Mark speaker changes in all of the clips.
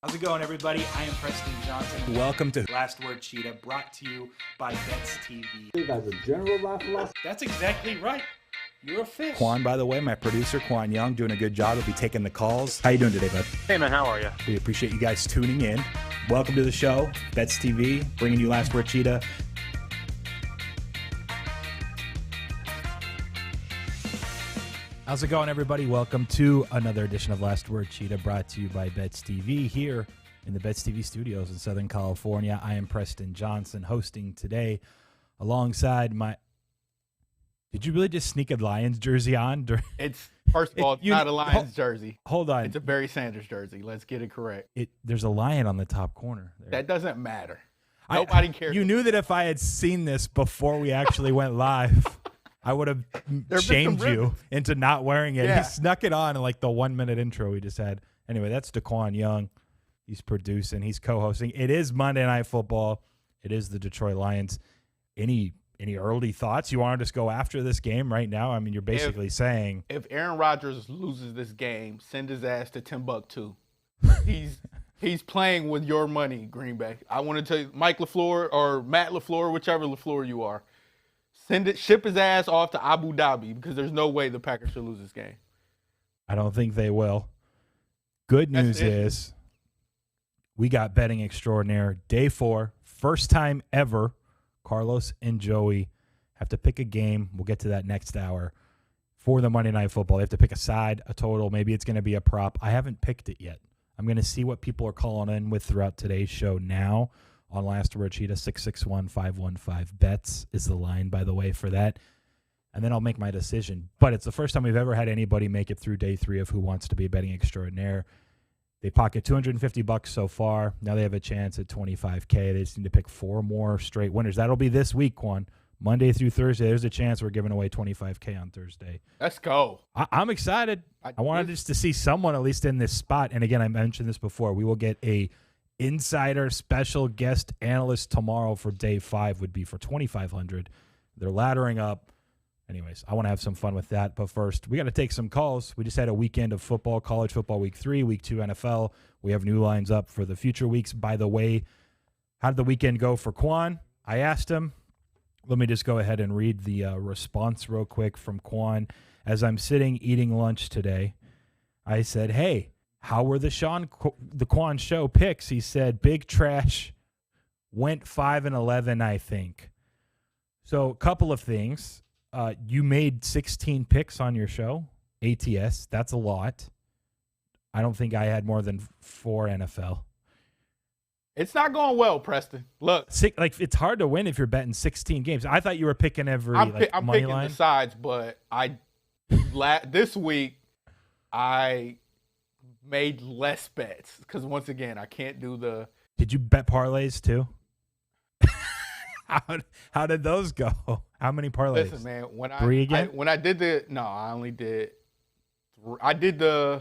Speaker 1: How's it going, everybody? I am Preston Johnson. Welcome to Last Word Cheetah, brought to you by Bets TV.
Speaker 2: You guys are general philosophy.
Speaker 1: That's exactly right. You're a fish.
Speaker 3: Qwan, by the way, my producer, Qwan Young, doing a good job. He'll be taking the calls. How you doing today, bud?
Speaker 4: Hey, man, how are you?
Speaker 3: We appreciate you guys tuning in. Welcome to the show, Bets TV, bringing you Last Word Cheetah. How's it going, everybody? Welcome to another edition of Last Word Cheetah, brought to you by Bets TV here in the Bets TV studios in Southern California. I am Preston Johnson, hosting today alongside my... Did you really just sneak a Lions jersey on?
Speaker 4: It's first of all, it's not a Lions jersey.
Speaker 3: Hold on.
Speaker 4: It's a Barry Sanders jersey. Let's get it correct.
Speaker 3: There's a lion on the top corner there.
Speaker 4: That doesn't matter. Nobody cares.
Speaker 3: You knew that if I had seen this before we actually went live, I would have shamed you into not wearing it.
Speaker 4: Yeah.
Speaker 3: He snuck it on in like the 1 minute intro we just had. Anyway, that's Qwan Young. He's producing. He's co-hosting. It is Monday Night Football. It is the Detroit Lions. Any early thoughts? You want to just go after this game right now? I mean, you're basically saying
Speaker 4: if Aaron Rodgers loses this game, send his ass to Timbuktu. He's playing with your money, Green Bay. I want to tell you, Mike LaFleur or Matt LaFleur, whichever LaFleur you are, ship his ass off to Abu Dhabi because there's no way the Packers should lose this game.
Speaker 3: I don't think they will. Good news is we got betting extraordinaire. Day 4, first time ever, Carlos and Joey have to pick a game. We'll get to that next hour. For the Monday Night Football, they have to pick a side, a total. Maybe it's going to be a prop. I haven't picked it yet. I'm going to see what people are calling in with throughout today's show now. On Last Word Cheetah, 661-515-BETS is the line, by the way, for that. And then I'll make my decision. But it's the first time we've ever had anybody make it through day 3 of Who Wants to Be a Betting Extraordinaire. They pocket $250 so far. Now they have a chance at $25K. They just need to pick 4 more straight winners. That'll be this week, Qwan. Monday through Thursday, there's a chance we're giving away $25K on Thursday.
Speaker 4: Let's go.
Speaker 3: I'm excited. I wanted just to see someone at least in this spot. And again, I mentioned this before. We will get a insider special guest analyst tomorrow for day 5 would be for $2,500. They're laddering up. Anyways, I want to have some fun with that. But first, we got to take some calls. We just had a weekend of football, college football week 3, week 2 NFL. We have new lines up for the future weeks. By the way, how did the weekend go for Qwan? I asked him. Let me just go ahead and read the response real quick from Qwan. As I'm sitting eating lunch today, I said, hey, how were the Qwan Show picks? He said, big trash, went 5-11, I think. So a couple of things. You made 16 picks on your show, ATS. That's a lot. I don't think I had more than 4 NFL.
Speaker 4: It's not going well, Preston. Look.
Speaker 3: It's hard to win if you're betting 16 games. I thought you were picking every
Speaker 4: I'm
Speaker 3: money
Speaker 4: picking
Speaker 3: line.
Speaker 4: the sides, but this week I made less bets because once again I can't do the.
Speaker 3: Did you bet parlays too? How did those go? How many parlays?
Speaker 4: Listen, man, when
Speaker 3: 3 again?
Speaker 4: I did I only did. I did 3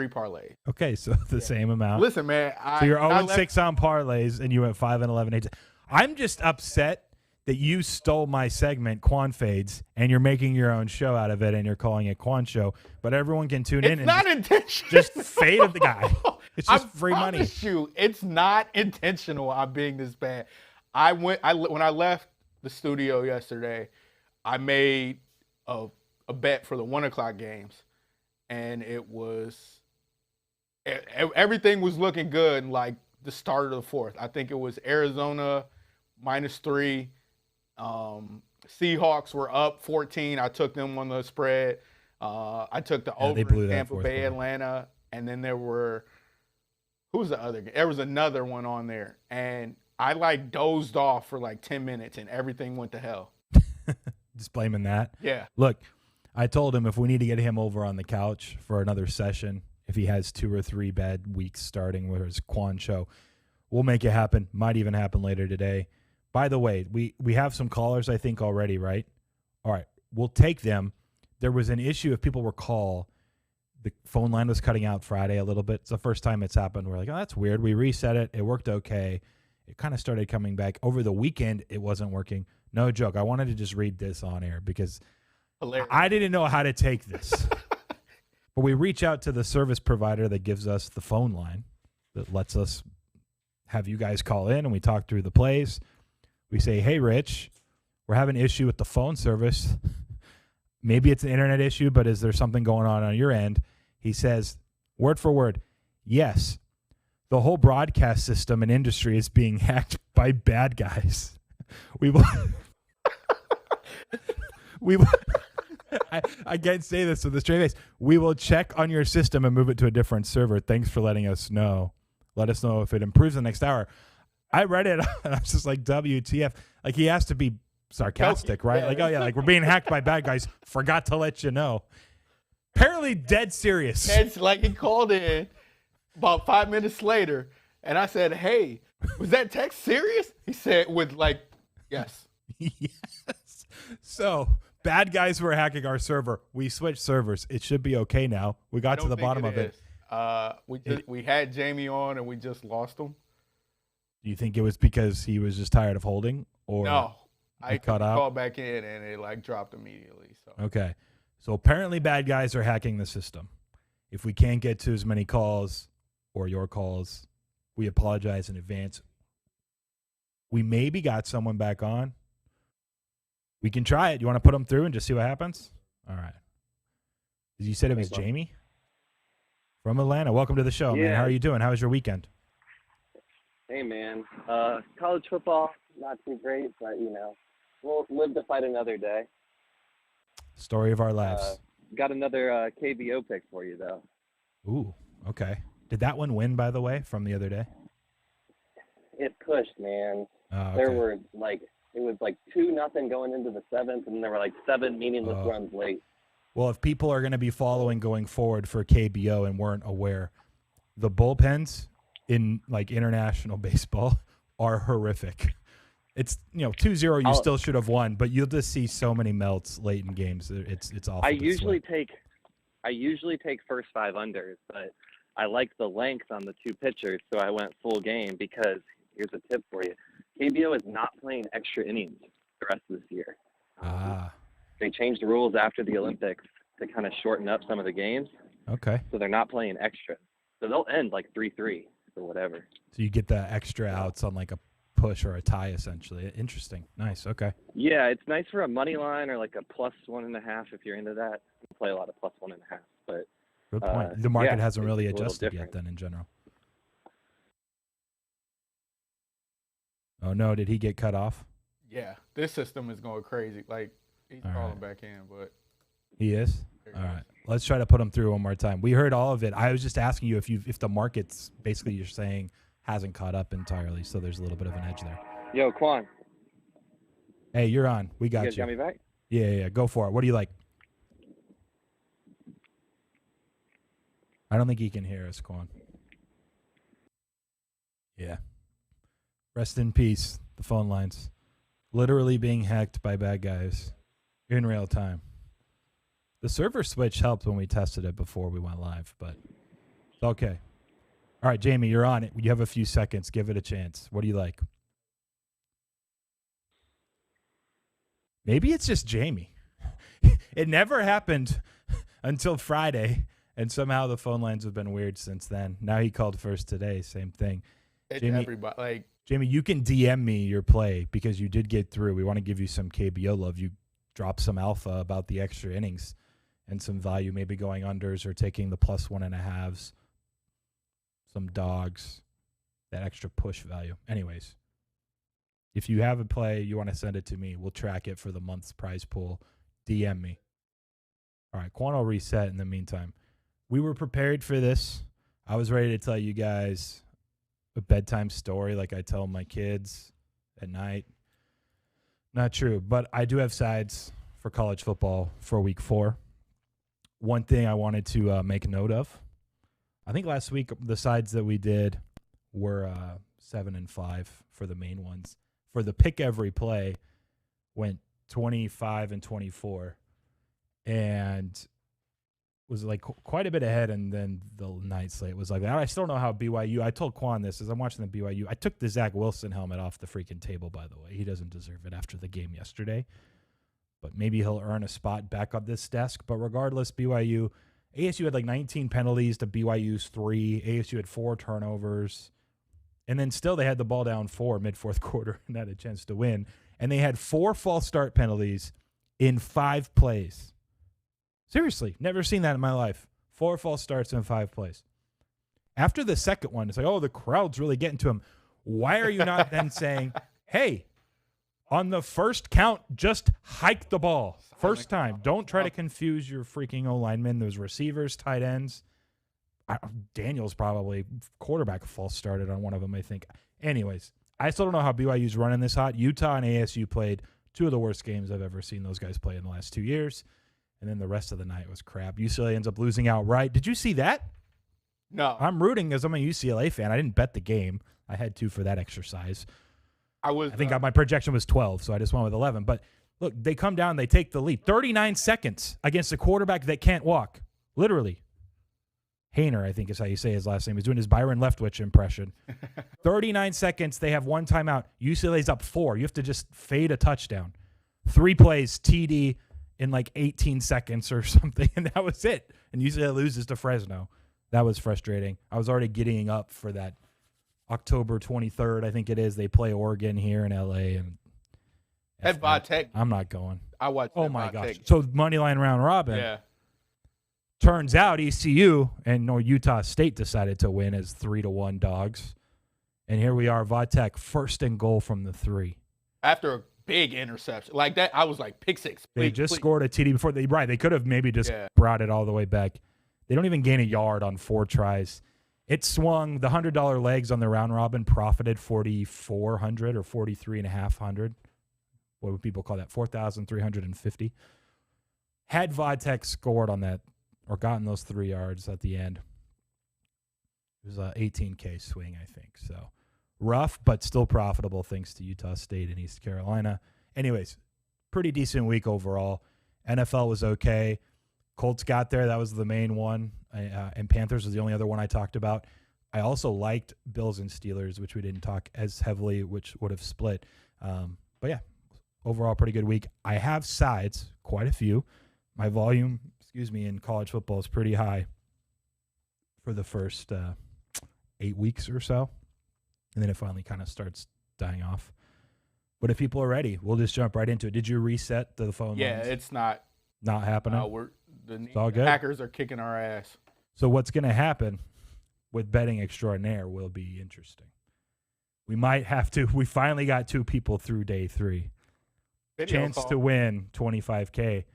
Speaker 4: parlays.
Speaker 3: Okay, so the same amount.
Speaker 4: Listen, man.
Speaker 3: So you're 0-6 on parlays, and you went 5-11. I'm just upset that you stole my segment, Qwan Fades, and you're making your own show out of it, and you're calling it Qwan Show. But everyone can tune in.
Speaker 4: It's not intentional.
Speaker 3: Just fade of the guy. It's just free money.
Speaker 4: I promise you, it's not intentional. I'm being this bad. When I left the studio yesterday, I made a bet for the 1:00 games, and everything was looking good. Like the start of the 4th, I think it was Arizona -3. Seahawks were up 14. I took them on the spread. I took the over in Tampa Bay, Atlanta, and then there were who was the other game? There was another one on there, and I dozed off for 10 minutes, and everything went to hell.
Speaker 3: Just blaming that.
Speaker 4: Yeah.
Speaker 3: Look, I told him if we need to get him over on the couch for another session, if he has 2 or 3 bad weeks starting with his Qwan Show, we'll make it happen. Might even happen later today. By the way, we have some callers, I think, already, right? All right, we'll take them. There was an issue if people recall. The phone line was cutting out Friday a little bit. It's the first time it's happened. We're like, oh, that's weird. We reset it. It worked okay. It kind of started coming back. Over the weekend, it wasn't working. No joke. I wanted to just read this on air because
Speaker 4: Hilarious.
Speaker 3: I didn't know how to take this. But we reach out to the service provider that gives us the phone line that lets us have you guys call in, and we talk through the plays. We say, hey, Rich, we're having an issue with the phone service. Maybe it's an internet issue, but is there something going on your end? He says, word for word, yes, the whole broadcast system and industry is being hacked by bad guys. We will... I can't say this with a straight face. We will check on your system and move it to a different server. Thanks for letting us know. Let us know if it improves the next hour. I read it and I was just like, WTF. Like, he has to be sarcastic, right? Like, oh yeah, like, we're being hacked by bad guys. Forgot to let you know. Apparently dead serious.
Speaker 4: It's like he called in about 5 minutes later, and I said, hey, was that text serious? He said with like, yes.
Speaker 3: Yes. So bad guys were hacking our server. We switched servers. It should be okay now. We got to the bottom of it.
Speaker 4: We had Jamie on and we just lost him.
Speaker 3: Do you think it was because he was just tired of holding, or
Speaker 4: no? I
Speaker 3: cut out?
Speaker 4: Called back in and it like dropped immediately. So
Speaker 3: okay, so apparently bad guys are hacking the system. If we can't get to as many calls or your calls, we apologize in advance. We maybe got someone back on. We can try it. You want to put them through and just see what happens? All right. You said it was Jamie from Atlanta. Welcome to the show, man. How are you doing? How was your weekend?
Speaker 5: Hey, man. College football, not too great, but, we'll live to fight another day.
Speaker 3: Story of our lives.
Speaker 5: Got another KBO pick for you, though.
Speaker 3: Ooh, okay. Did that one win, by the way, from the other day?
Speaker 5: It pushed, man.
Speaker 3: Oh, okay.
Speaker 5: There were, it was 2-0 going into the 7th, and there were 7 meaningless runs late.
Speaker 3: Well, if people are going to be following going forward for KBO and weren't aware, the bullpens in international baseball are horrific. It's 2-0, you still should have won, but you'll just see so many melts late in games. It's awful.
Speaker 5: I usually take first 5 unders, but I like the length on the 2 pitchers, so I went full game because here's a tip for you. KBO is not playing extra innings the rest of this year. They changed the rules after the Olympics to kind of shorten up some of the games.
Speaker 3: Okay.
Speaker 5: So they're not playing extra. So they'll end 3-3 or whatever.
Speaker 3: So you get the extra outs on a push or a tie, essentially. Interesting. Nice. Okay.
Speaker 5: Yeah, it's nice for a money line or a +1.5 if you're into that. You play a lot of +1.5. But
Speaker 3: good point. The market hasn't really adjusted yet then in general. Oh, no. Did he get cut off?
Speaker 4: Yeah. This system is going crazy. He's calling back in, but...
Speaker 3: He is? All right. Let's try to put him through one more time. We heard all of it. I was just asking you if the market's basically you're saying hasn't caught up entirely, so there's a little bit of an edge there.
Speaker 5: Yo, Qwan.
Speaker 3: Hey, you're on. We got you.
Speaker 5: You guys got me back?
Speaker 3: Yeah. Go for it. What do you like? I don't think he can hear us, Qwan. Yeah. Rest in peace, the phone lines. Literally being hacked by bad guys in real time. The server switch helped when we tested it before we went live, but it's okay. All right, Jamie, you're on it. You have a few seconds. Give it a chance. What do you like? Maybe it's just Jamie. It never happened until Friday, and somehow the phone lines have been weird since then. Now he called first today. Same thing.
Speaker 4: Jamie, everybody,
Speaker 3: Jamie, you can DM me your play because you did get through. We want to give you some KBO love. You dropped some alpha about the extra innings and some value, maybe going unders or taking the +1.5s, some dogs, that extra push value. Anyways, if you have a play, you want to send it to me. We'll track it for the month's prize pool. DM me. All right, Qwan will reset in the meantime. We were prepared for this. I was ready to tell you guys a bedtime story like I tell my kids at night. Not true, but I do have sides for college football for week 4. One thing I wanted to make note of, I think last week the sides that we did were 7 and 5 for the main ones. For the pick every play, went 25 and 24, and was quite a bit ahead. And then the night slate was like that. I still don't know how BYU. I told Qwan this as I'm watching the BYU. I took the Zach Wilson helmet off the freaking table. By the way, he doesn't deserve it after the game yesterday. But maybe he'll earn a spot back on this desk. But regardless, BYU ASU had like 19 penalties to BYU's 3. ASU had 4 turnovers. And then still they had the ball down 4 mid-fourth quarter and had a chance to win. And they had 4 false start penalties in 5 plays. Seriously, never seen that in my life. 4 false starts in 5 plays. After the second one, it's like, oh, the crowd's really getting to him. Why are you not then saying, hey, on the first count, just hike the ball. First time. Don't try to confuse your freaking O-linemen. Those receivers, tight ends. Daniels probably quarterback false started on one of them, I think. Anyways, I still don't know how BYU's running this hot. Utah and ASU played 2 of the worst games I've ever seen those guys play in the last 2 years. And then the rest of the night was crap. UCLA ends up losing outright. Did you see that?
Speaker 4: No.
Speaker 3: I'm rooting because I'm a UCLA fan. I didn't bet the game. I had to for that exercise. I think my projection was 12, so I just went with 11. But look, they come down, they take the lead. 39 seconds against a quarterback that can't walk. Literally. Hayner, I think is how you say his last name. He's doing his Byron Leftwich impression. 39 seconds, they have 1 timeout. UCLA's up 4. You have to just fade a touchdown. 3 plays, TD in like 18 seconds or something, and that was it. And UCLA loses to Fresno. That was frustrating. I was already getting up for that October 23rd, I think it is. They play Oregon here in L.A. and
Speaker 4: at Vatech.
Speaker 3: I'm not going.
Speaker 4: I watched.
Speaker 3: Oh my gosh! So moneyline round robin.
Speaker 4: Yeah.
Speaker 3: Turns out ECU and Utah State decided to win as 3-1 dogs, and here we are. Vatech first and goal from the 3
Speaker 4: after a big interception like that. I was like pick 6.
Speaker 3: They just scored a TD before they could have maybe just brought it all the way back. They don't even gain a yard on 4 tries. It swung. The $100 legs on the round robin profited 4,400 or 43,500. What would people call that? 4,350. Had Vodtech scored on that or gotten those 3 yards at the end, it was a 18K swing, I think. So rough, but still profitable thanks to Utah State and East Carolina. Anyways, pretty decent week overall. NFL was okay. Colts got there. That was the main one. And Panthers was the only other one I talked about. I also liked Bills and Steelers, which we didn't talk as heavily, which would have split. But yeah, overall pretty good week. I have sides, quite a few. My volume, in college football is pretty high for the first 8 weeks or so. And then it finally kind of starts dying off. But if people are ready, we'll just jump right into it. Did you reset the phone lines?
Speaker 4: It's not
Speaker 3: happening.
Speaker 4: The
Speaker 3: all good.
Speaker 4: Hackers are kicking our ass.
Speaker 3: So what's going to happen with betting extraordinaire will be interesting. We might have to. We finally got 2 people through day 3. Chance to win $25K.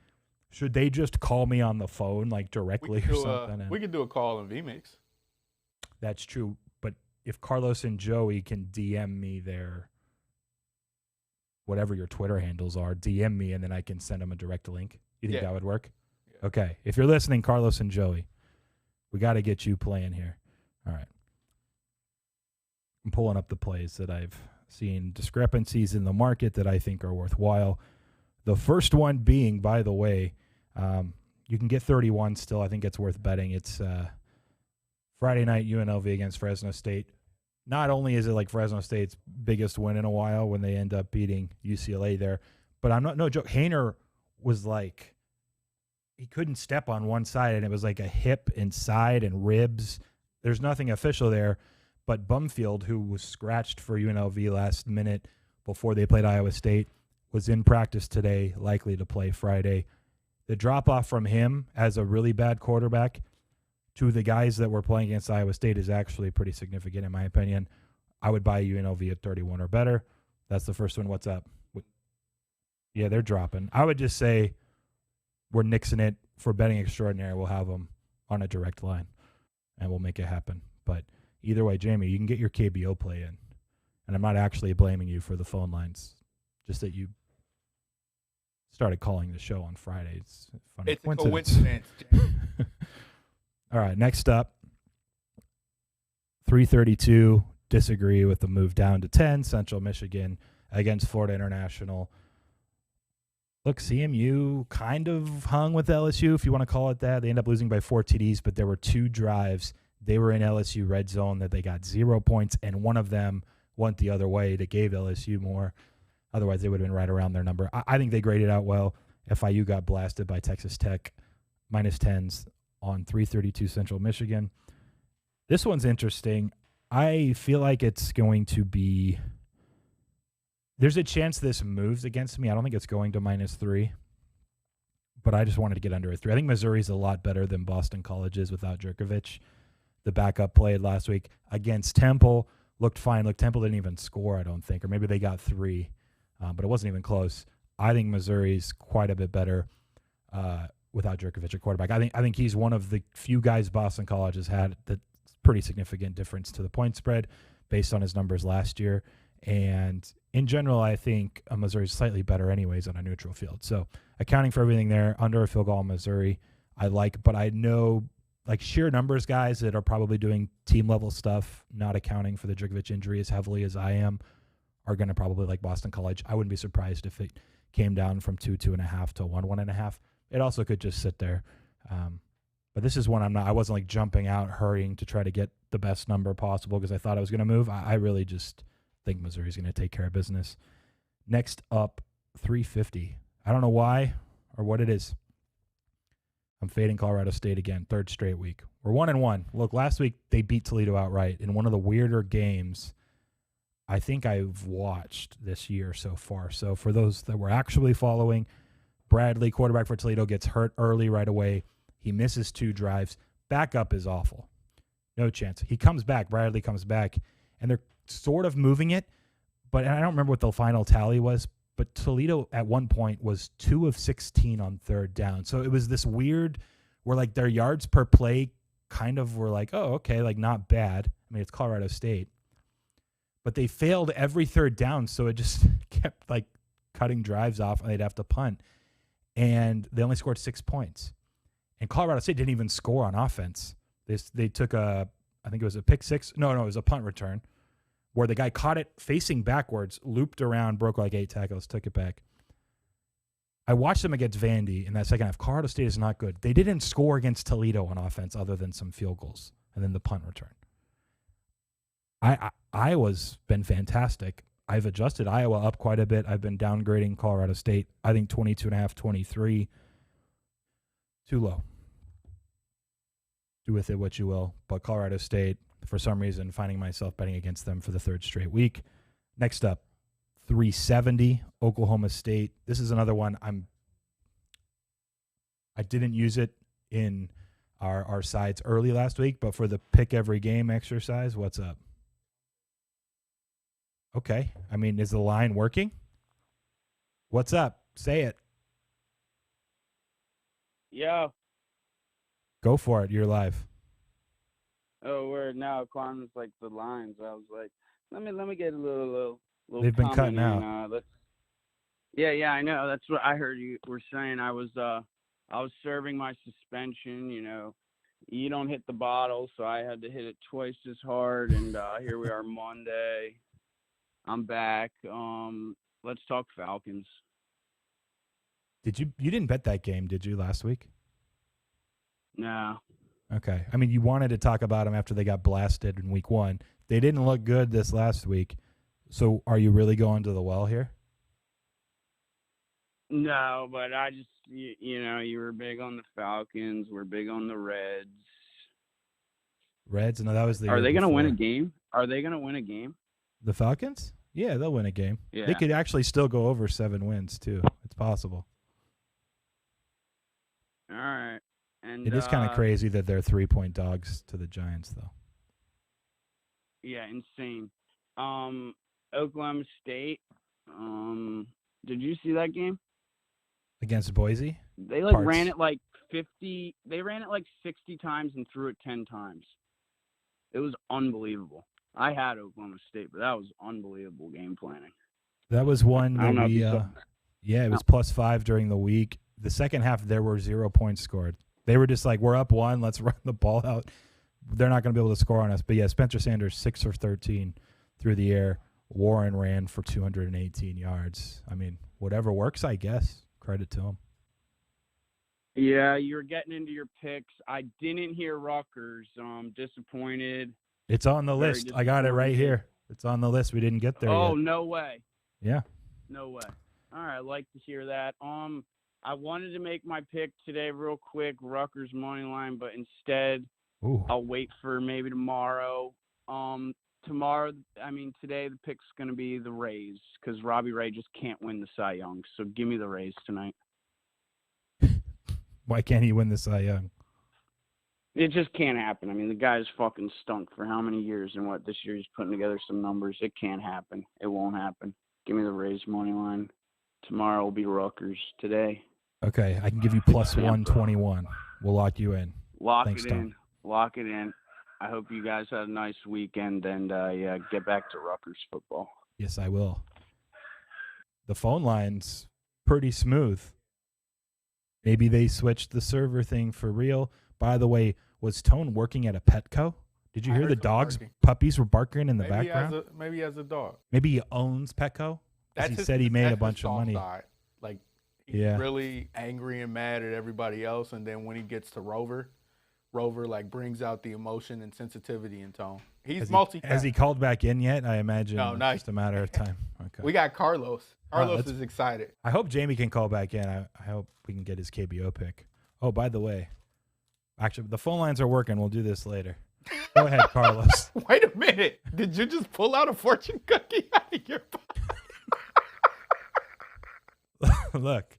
Speaker 3: Should they just call me on the phone, like directly or something?
Speaker 4: We can do a call in VMix.
Speaker 3: That's true. But if Carlos and Joey can DM me their whatever your Twitter handles are, DM me, and then I can send them a direct link. You think that would work? Yeah. Okay. If you're listening, Carlos and Joey, we got to get you playing here. All right. I'm pulling up the plays that I've seen discrepancies in the market that I think are worthwhile. The first one being, by the way, you can get 31 still. I think it's worth betting. It's Friday night UNLV against Fresno State. Not only is it like Fresno State's biggest win in a while when they end up beating UCLA there, but no joke. Hayner was like, he couldn't step on one side, and it was like a hip and side and ribs. There's nothing official there, but Bumfield, who was scratched for UNLV last minute before they played Iowa State, was in practice today, likely to play Friday. The drop-off from him as a really bad quarterback to the guys that were playing against Iowa State is actually pretty significant, in my opinion. I would buy UNLV at 31 or better. That's the first one. What's up? Yeah, they're dropping. I would just say we're nixing it for betting extraordinary. We'll have them on a direct line, and we'll make it happen. But either way, Jamie, you can get your KBO play in. And I'm not actually blaming you for the phone lines, just that you started calling the show on Friday. It's funny.
Speaker 4: It's a coincidence.
Speaker 3: All right, next up, 332, disagree with the move down to 10, Central Michigan against Florida International. Look, CMU kind of hung with LSU, if you want to call it that. They end up losing by 4 TDs, but there were 2 drives. They were in LSU red zone that they got 0 points, and one of them went the other way that gave LSU more. Otherwise, they would have been right around their number. I think they graded out well. FIU got blasted by Texas Tech, -10s on 3:32 Central Michigan. This one's interesting. I feel like it's going to be – there's a chance this moves against me. I don't think it's going to -3, but I just wanted to get under a 3. I think Missouri's a lot better than Boston College is without Jerkovich. The backup played last week against Temple. Looked fine. Look, Temple didn't even score, I don't think, or maybe they got 3, but it wasn't even close. I think Missouri's quite a bit better without Jerkovich at quarterback. I think he's one of the few guys Boston College has had that's pretty significant difference to the point spread based on his numbers last year. And in general, I think Missouri's slightly better anyways on a neutral field. So accounting for everything there, under a field goal Missouri, I like, but I know like sheer numbers guys that are probably doing team level stuff, not accounting for the Jerkovich injury as heavily as I am, are going to probably like Boston College. I wouldn't be surprised if it came down from 2.5 to 1.5. It also could just sit there. But this is one I wasn't like jumping out, hurrying to try to get the best number possible because I thought I was going to move. I really just think Missouri's going to take care of business. Next up, 350. I don't know why or what it is. I'm fading Colorado State again, third straight week. We're 1-1. Look, last week they beat Toledo outright in one of the weirder games I think I've watched this year so far. So for those that were actually following, Bradley, quarterback for Toledo, gets hurt early right away. He misses 2 drives. Backup is awful. No chance. He comes back. Bradley comes back, and they're sort of moving it, but I don't remember what the final tally was, but Toledo at one point was 2 of 16 on third down. So it was this weird where, like, their yards per play kind of were like, oh, okay, like, not bad. I mean, it's Colorado State. But they failed every third down, so it just kept, like, cutting drives off, and they'd have to punt. And they only scored 6 points. And Colorado State didn't even score on offense. They took I think it was a pick 6. No, it was a punt return where the guy caught it facing backwards, looped around, broke like 8 tackles, took it back. I watched them against Vandy in that second half. Colorado State is not good. They didn't score against Toledo on offense other than some field goals and then the punt return. Iowa's been fantastic. I've adjusted Iowa up quite a bit. I've been downgrading Colorado State. I think 22.5, 23, too low. Do with it what you will. But Colorado State, for some reason, finding myself betting against them for the third straight week. Next up, 370, Oklahoma State. This is another one I didn't use it in our sides early last week, but for the pick every game exercise, what's up? Okay. I mean, is the line working? What's up? Say it.
Speaker 6: Yeah.
Speaker 3: Go for it. You're live.
Speaker 6: Oh, we're now Qwan was like the lines. I was like, let me get a little.
Speaker 3: They've been cutting out.
Speaker 6: Yeah, I know. That's what I heard you were saying. I was serving my suspension. You know, you don't hit the bottle, so I had to hit it twice as hard. And here we are Monday. I'm back. Let's talk Falcons.
Speaker 3: You didn't bet that game, did you, last week?
Speaker 6: No.
Speaker 3: Okay. I mean, you wanted to talk about them after they got blasted in week 1. They didn't look good this last week. So are you really going to the well here?
Speaker 6: No, but I just, you know, you were big on the Falcons. We're big on the Reds.
Speaker 3: Reds? No, that was the
Speaker 6: Are
Speaker 3: year
Speaker 6: they going to
Speaker 3: before.
Speaker 6: win a game? Are they going to win a game?
Speaker 3: The Falcons? Yeah, they'll win a game.
Speaker 6: Yeah.
Speaker 3: They could actually still go over 7 wins, too. It's possible.
Speaker 6: All right. And
Speaker 3: It is kind of crazy that they're 3-point dogs to the Giants, though.
Speaker 6: Yeah, insane. Oklahoma State. Did you see that game?
Speaker 3: Against Boise?
Speaker 6: They ran it like 50. They ran it like 60 times and threw it 10 times. It was unbelievable. I had Oklahoma State, but that was unbelievable game planning.
Speaker 3: That was one
Speaker 6: I don't
Speaker 3: that
Speaker 6: know
Speaker 3: it was +5 during the week. The second half, there were 0 points scored. They were just like, we're up 1, let's run the ball out. They're not going to be able to score on us. But, yeah, Spencer Sanders, 6 of 13 through the air. Warren ran for 218 yards. I mean, whatever works, I guess. Credit to him.
Speaker 6: Yeah, you were getting into your picks. I didn't hear Rutgers. Disappointed.
Speaker 3: It's on the list. I got it right here. It's on the list. We didn't get there yet.
Speaker 6: Oh, no way.
Speaker 3: Yeah.
Speaker 6: No way. All right, I'd like to hear that. I wanted to make my pick today real quick, Rutgers money line, but instead
Speaker 3: Ooh.
Speaker 6: I'll wait for maybe tomorrow. Today the pick's going to be the Rays because Robbie Ray just can't win the Cy Young. So give me the Rays tonight.
Speaker 3: Why can't he win the Cy Young?
Speaker 6: It just can't happen. I mean, the guy's fucking stunk for how many years, and this year he's putting together some numbers. It can't happen. It won't happen. Give me the Rays money line. Tomorrow will be Rutgers. Today.
Speaker 3: Okay, I can give you plus 121. We'll lock you in. Thanks, Tom.
Speaker 6: Lock it in. I hope you guys had a nice weekend and get back to Rutgers football.
Speaker 3: Yes, I will. The phone line's pretty smooth. Maybe they switched the server thing for real. By the way, was Tone working at a Petco? Did you hear the dogs, puppies were barking in the background?
Speaker 4: Maybe he has a dog.
Speaker 3: Maybe he owns Petco? He said he made a bunch of money.
Speaker 4: Like, he's really angry and mad at everybody else, and then when he gets to Rover like brings out the emotion and sensitivity in Tone. He's multi-talented.
Speaker 3: Has he called back in yet? I imagine
Speaker 4: no,
Speaker 3: it's just a matter of time. Okay.
Speaker 4: We got Carlos. Carlos is excited.
Speaker 3: I hope Jamie can call back in. I hope we can get his KBO pick. Oh, by the way, actually, the phone lines are working. We'll do this later. Go ahead, Carlos.
Speaker 4: Wait a minute. Did you just pull out a fortune cookie out of your pocket?
Speaker 3: Look,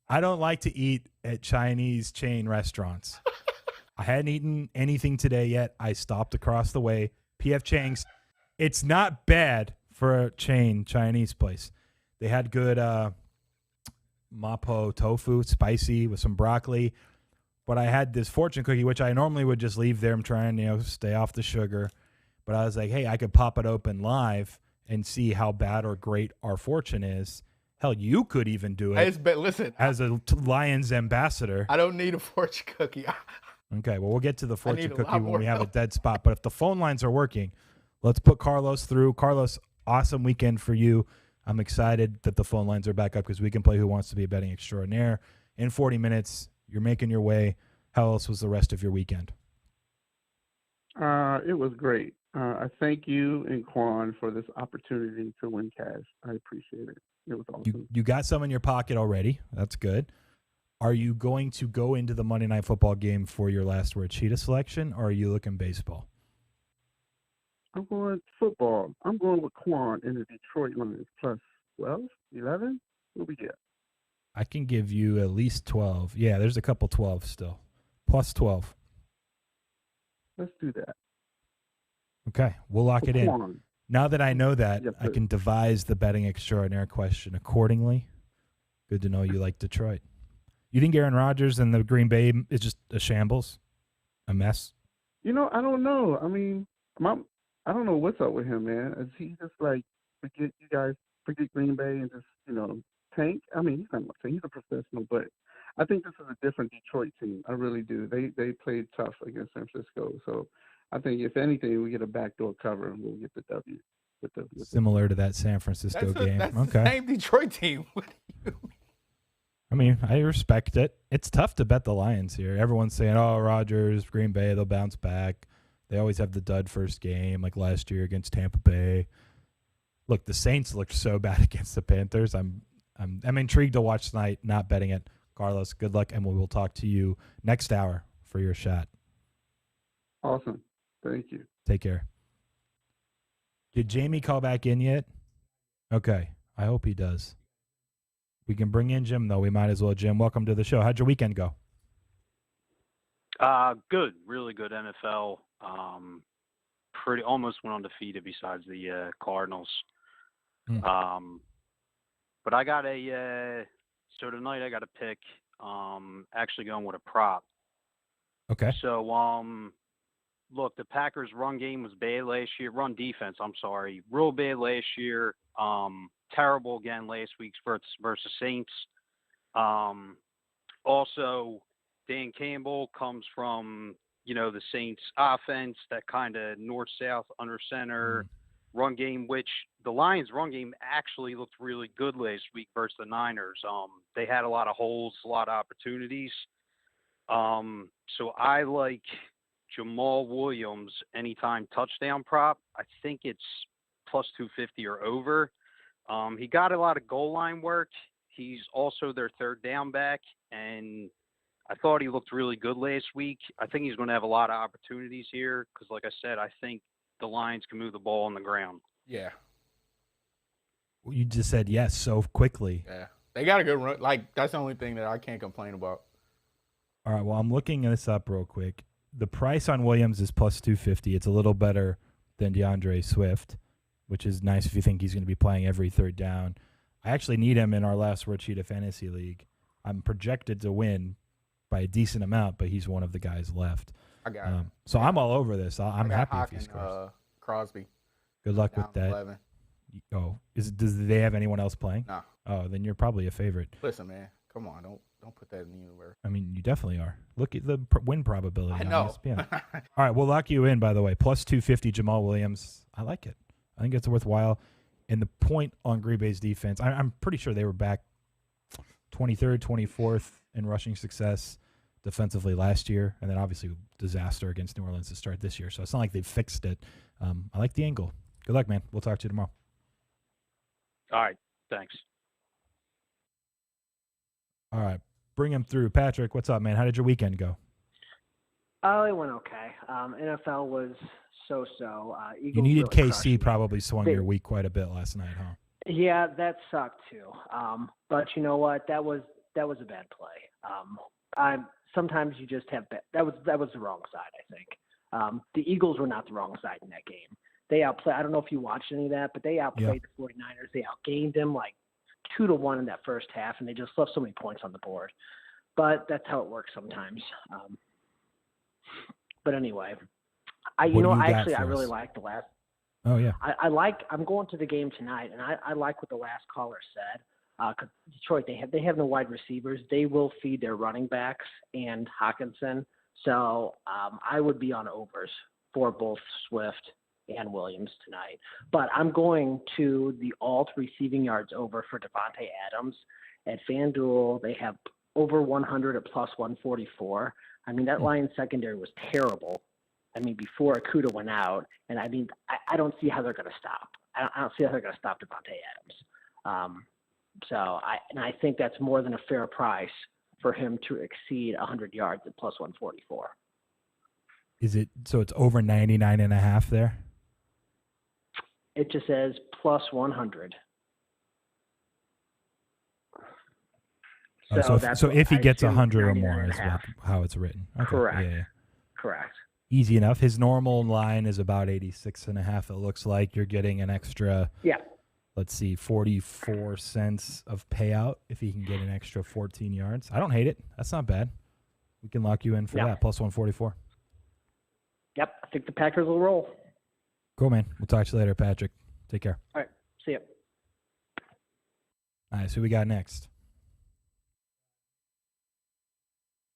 Speaker 3: I don't like to eat at Chinese chain restaurants. I hadn't eaten anything today yet. I stopped across the way. P.F. Chang's. It's not bad for a chain Chinese place. They had good mapo tofu, spicy with some broccoli. But I had this fortune cookie, which I normally would just leave there. I'm trying, stay off the sugar. But I was like, hey, I could pop it open live and see how bad or great our fortune is. Hell, you could even do it.
Speaker 4: Listen,
Speaker 3: as a Lions ambassador.
Speaker 4: I don't need a fortune cookie.
Speaker 3: Okay, well, we'll get to the fortune cookie when we have a dead spot. But if the phone lines are working, let's put Carlos through. Carlos, awesome weekend for you. I'm excited that the phone lines are back up because we can play Who Wants to Be a Betting Extraordinaire in 40 minutes. You're making your way. How else was the rest of your weekend?
Speaker 2: It was great. I thank you and Qwan for this opportunity to win cash. I appreciate it. It was awesome.
Speaker 3: You got some in your pocket already. That's good. Are you going to go into the Monday Night Football game for your last word Cheetah selection, or are you looking baseball?
Speaker 2: I'm going football. I'm going with Qwan in the Detroit Lions plus 12, 11. What we get?
Speaker 3: I can give you at least 12. Yeah, there's a couple 12 still. Plus 12.
Speaker 2: Let's do that.
Speaker 3: Okay, we'll lock it in.
Speaker 2: Qwan.
Speaker 3: Now that I know that,
Speaker 2: Yes,
Speaker 3: I can devise the betting extraordinaire question accordingly. Good to know you like Detroit. You think Aaron Rodgers and the Green Bay is just a shambles? A mess?
Speaker 2: I don't know. I mean, I don't know what's up with him, man. Is he just like, forget Green Bay and just, tank? I mean, he's not going to say he's a professional, but I think this is a different Detroit team. I really do. They played tough against San Francisco. So I think, if anything, we get a backdoor cover and we'll get the W.
Speaker 3: Similar to that San Francisco game.
Speaker 4: That's
Speaker 3: okay.
Speaker 4: the same Detroit team. What do you mean?
Speaker 3: I mean, I respect it. It's tough to bet the Lions here. Everyone's saying, oh, Rodgers, Green Bay, they'll bounce back. They always have the dud first game, like last year against Tampa Bay. Look, the Saints looked so bad against the Panthers. I'm intrigued to watch tonight, not betting it. Carlos, good luck, and we will talk to you next hour for your shot.
Speaker 2: Awesome. Thank you.
Speaker 3: Take care. Did Jamie call back in yet? Okay. I hope he does. We can bring in Jim, though. We might as well. Jim, welcome to the show. How'd your weekend go?
Speaker 7: Good. Really good NFL. Pretty almost went undefeated besides the Cardinals. But I got so tonight I got a pick, actually going with a prop.
Speaker 3: Okay.
Speaker 7: So, look, the Packers' run game was bad last year. Run defense, I'm sorry. Real bad last year. Terrible again last week versus Saints. Also, Dan Campbell comes from, the Saints offense, that kind of north-south under center run game, which the Lions' run game actually looked really good last week versus the Niners. They had a lot of holes, a lot of opportunities. So I like Jamal Williams anytime touchdown prop. I think it's plus 250 or over. He got a lot of goal line work. He's also their third down back, and I thought he looked really good last week. I think he's going to have a lot of opportunities here because, like I said, I think the Lions can move the ball on the ground.
Speaker 4: Yeah.
Speaker 3: You just said yes so quickly.
Speaker 4: Yeah. They got a good run. Like, that's the only thing that I can't complain about.
Speaker 3: All right, well, I'm looking this up real quick. The price on Williams is plus 250. It's a little better than DeAndre Swift, which is nice if you think he's going to be playing every third down. I actually need him in our last word Cheetah Fantasy League. I'm projected to win by a decent amount, but he's one of the guys left.
Speaker 4: I got him.
Speaker 3: So I'm all over this. I'm happy if he
Speaker 4: and,
Speaker 3: scores.
Speaker 4: Crosby.
Speaker 3: Good luck
Speaker 4: Down
Speaker 3: with that.
Speaker 4: 11.
Speaker 3: Oh, does they have anyone else playing?
Speaker 4: No.
Speaker 3: Oh, then you're probably a favorite.
Speaker 4: Listen, man. Come on. Don't put that in the universe.
Speaker 3: I mean, you definitely are. Look at the win probability.
Speaker 4: I
Speaker 3: on
Speaker 4: know.
Speaker 3: ESPN. All right, we'll lock you in, by the way. Plus 250 Jamal Williams. I like it. I think it's worthwhile. And the point on Green Bay's defense, I'm pretty sure they were back 23rd, 24th in rushing success defensively last year, and then obviously disaster against New Orleans to start this year. So it's not like they fixed it. I like the angle. Good luck, man. We'll talk to you tomorrow.
Speaker 7: All right. Thanks.
Speaker 3: All right. Bring him through. Patrick, what's up, man? How did your weekend go?
Speaker 8: Oh, it went okay. NFL was so-so. Eagles
Speaker 3: You needed
Speaker 8: really crushed me.
Speaker 3: KC probably swung your week quite a bit last night, huh?
Speaker 8: Yeah, that sucked too. But you know what? That was a bad play. Sometimes you just have bad. That was the wrong side, I think. The Eagles were not the wrong side in that game. They outplayed. I don't know if you watched any of that, but they outplayed the 49ers. They outgained them like 2-1 in that first half, and they just left so many points on the board. But that's how it works sometimes. But anyway, I really like the last.
Speaker 3: Oh yeah.
Speaker 8: I'm going to the game tonight, and I like what the last caller said. Detroit, they have no wide receivers. They will feed their running backs and Hawkinson. So I would be on overs for both Swift and Williams tonight. But I'm going to the alt receiving yards over for Devontae Adams. At FanDuel, they have over 100 at plus 144. I mean, that Lions secondary was terrible. I mean, before Akuda went out. And I mean, I don't see how they're going to stop. I don't see how they're going to stop Devontae Adams. So I think that's more than a fair price for him to exceed 100 yards at plus 144.
Speaker 3: Is it so? It's over 99.5 there.
Speaker 8: It just says plus 100.
Speaker 3: So if he gets 100 or more is how it's written. Okay.
Speaker 8: Correct.
Speaker 3: Yeah.
Speaker 8: Correct.
Speaker 3: Easy enough. His normal line is about 86.5. It looks like you're getting an extra.
Speaker 8: Yeah.
Speaker 3: Let's see, 44 cents of payout if he can get an extra 14 yards. I don't hate it. That's not bad. We can lock you in for that, plus 144.
Speaker 8: Yep, I think the Packers will roll.
Speaker 3: Cool, man. We'll talk to you later, Patrick. Take care.
Speaker 8: All right, see ya.
Speaker 3: All right, so who we got next?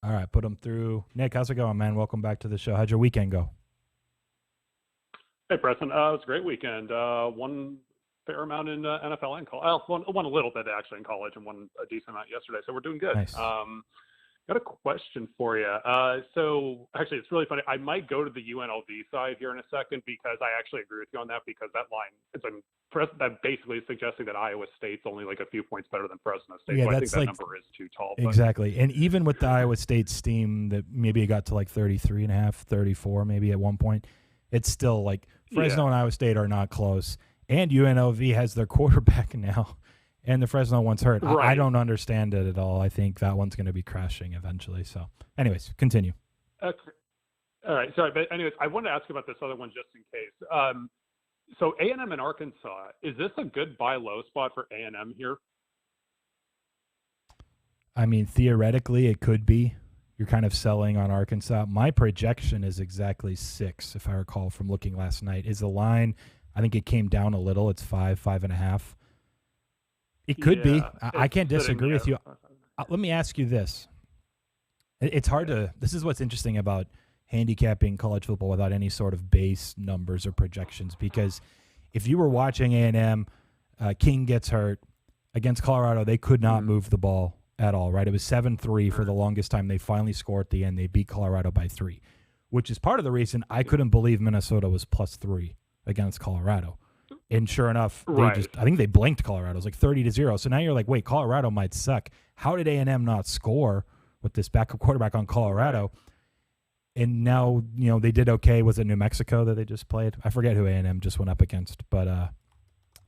Speaker 3: All right, put him through. Nick, how's it going, man? Welcome back to the show. How'd your weekend go?
Speaker 9: Hey, Preston. It was a great weekend. One fair amount in NFL and college. One a little bit, actually, in college, and one a decent amount yesterday. So we're doing good.
Speaker 3: Nice.
Speaker 9: Got a question for you. So actually, it's really funny. I might go to the UNLV side here in a second because I actually agree with you on that because that line, that basically is suggesting that Iowa State's only like a few points better than Fresno State.
Speaker 3: Yeah,
Speaker 9: so I
Speaker 3: that's
Speaker 9: think that
Speaker 3: like,
Speaker 9: number is too tall.
Speaker 3: Exactly. And even with the Iowa State steam that maybe it got to like 33.5, 34 maybe at one point, it's still like Fresno and Iowa State are not close. And UNLV has their quarterback now, and the Fresno one's hurt.
Speaker 9: Right.
Speaker 3: I don't understand it at all. I think that one's going to be crashing eventually. So, anyways, continue.
Speaker 9: Okay. All right. Sorry. But anyways, I wanted to ask about this other one just in case. So A&M in Arkansas, is this a good buy low spot for A&M here?
Speaker 3: I mean, theoretically, it could be. You're kind of selling on Arkansas. My projection is exactly 6, if I recall from looking last night. Is the line? I think it came down a little. It's 5.5. It could be. I can't disagree with you. Let me ask you this. It's hard to – this is what's interesting about handicapping college football without any sort of base numbers or projections, because if you were watching A&M, King gets hurt. Against Colorado, they could not move the ball at all, right? It was 7-3 for the longest time. They finally scored at the end. They beat Colorado by 3, which is part of the reason I couldn't believe Minnesota was +3 against Colorado. And sure enough,
Speaker 9: Right.
Speaker 3: I think they blinked Colorado. It was like 30-0. So now you're like, wait, Colorado might suck. How did A&M not score with this backup quarterback on Colorado? And now, they did okay. Was it New Mexico that they just played? I forget who A&M just went up against, but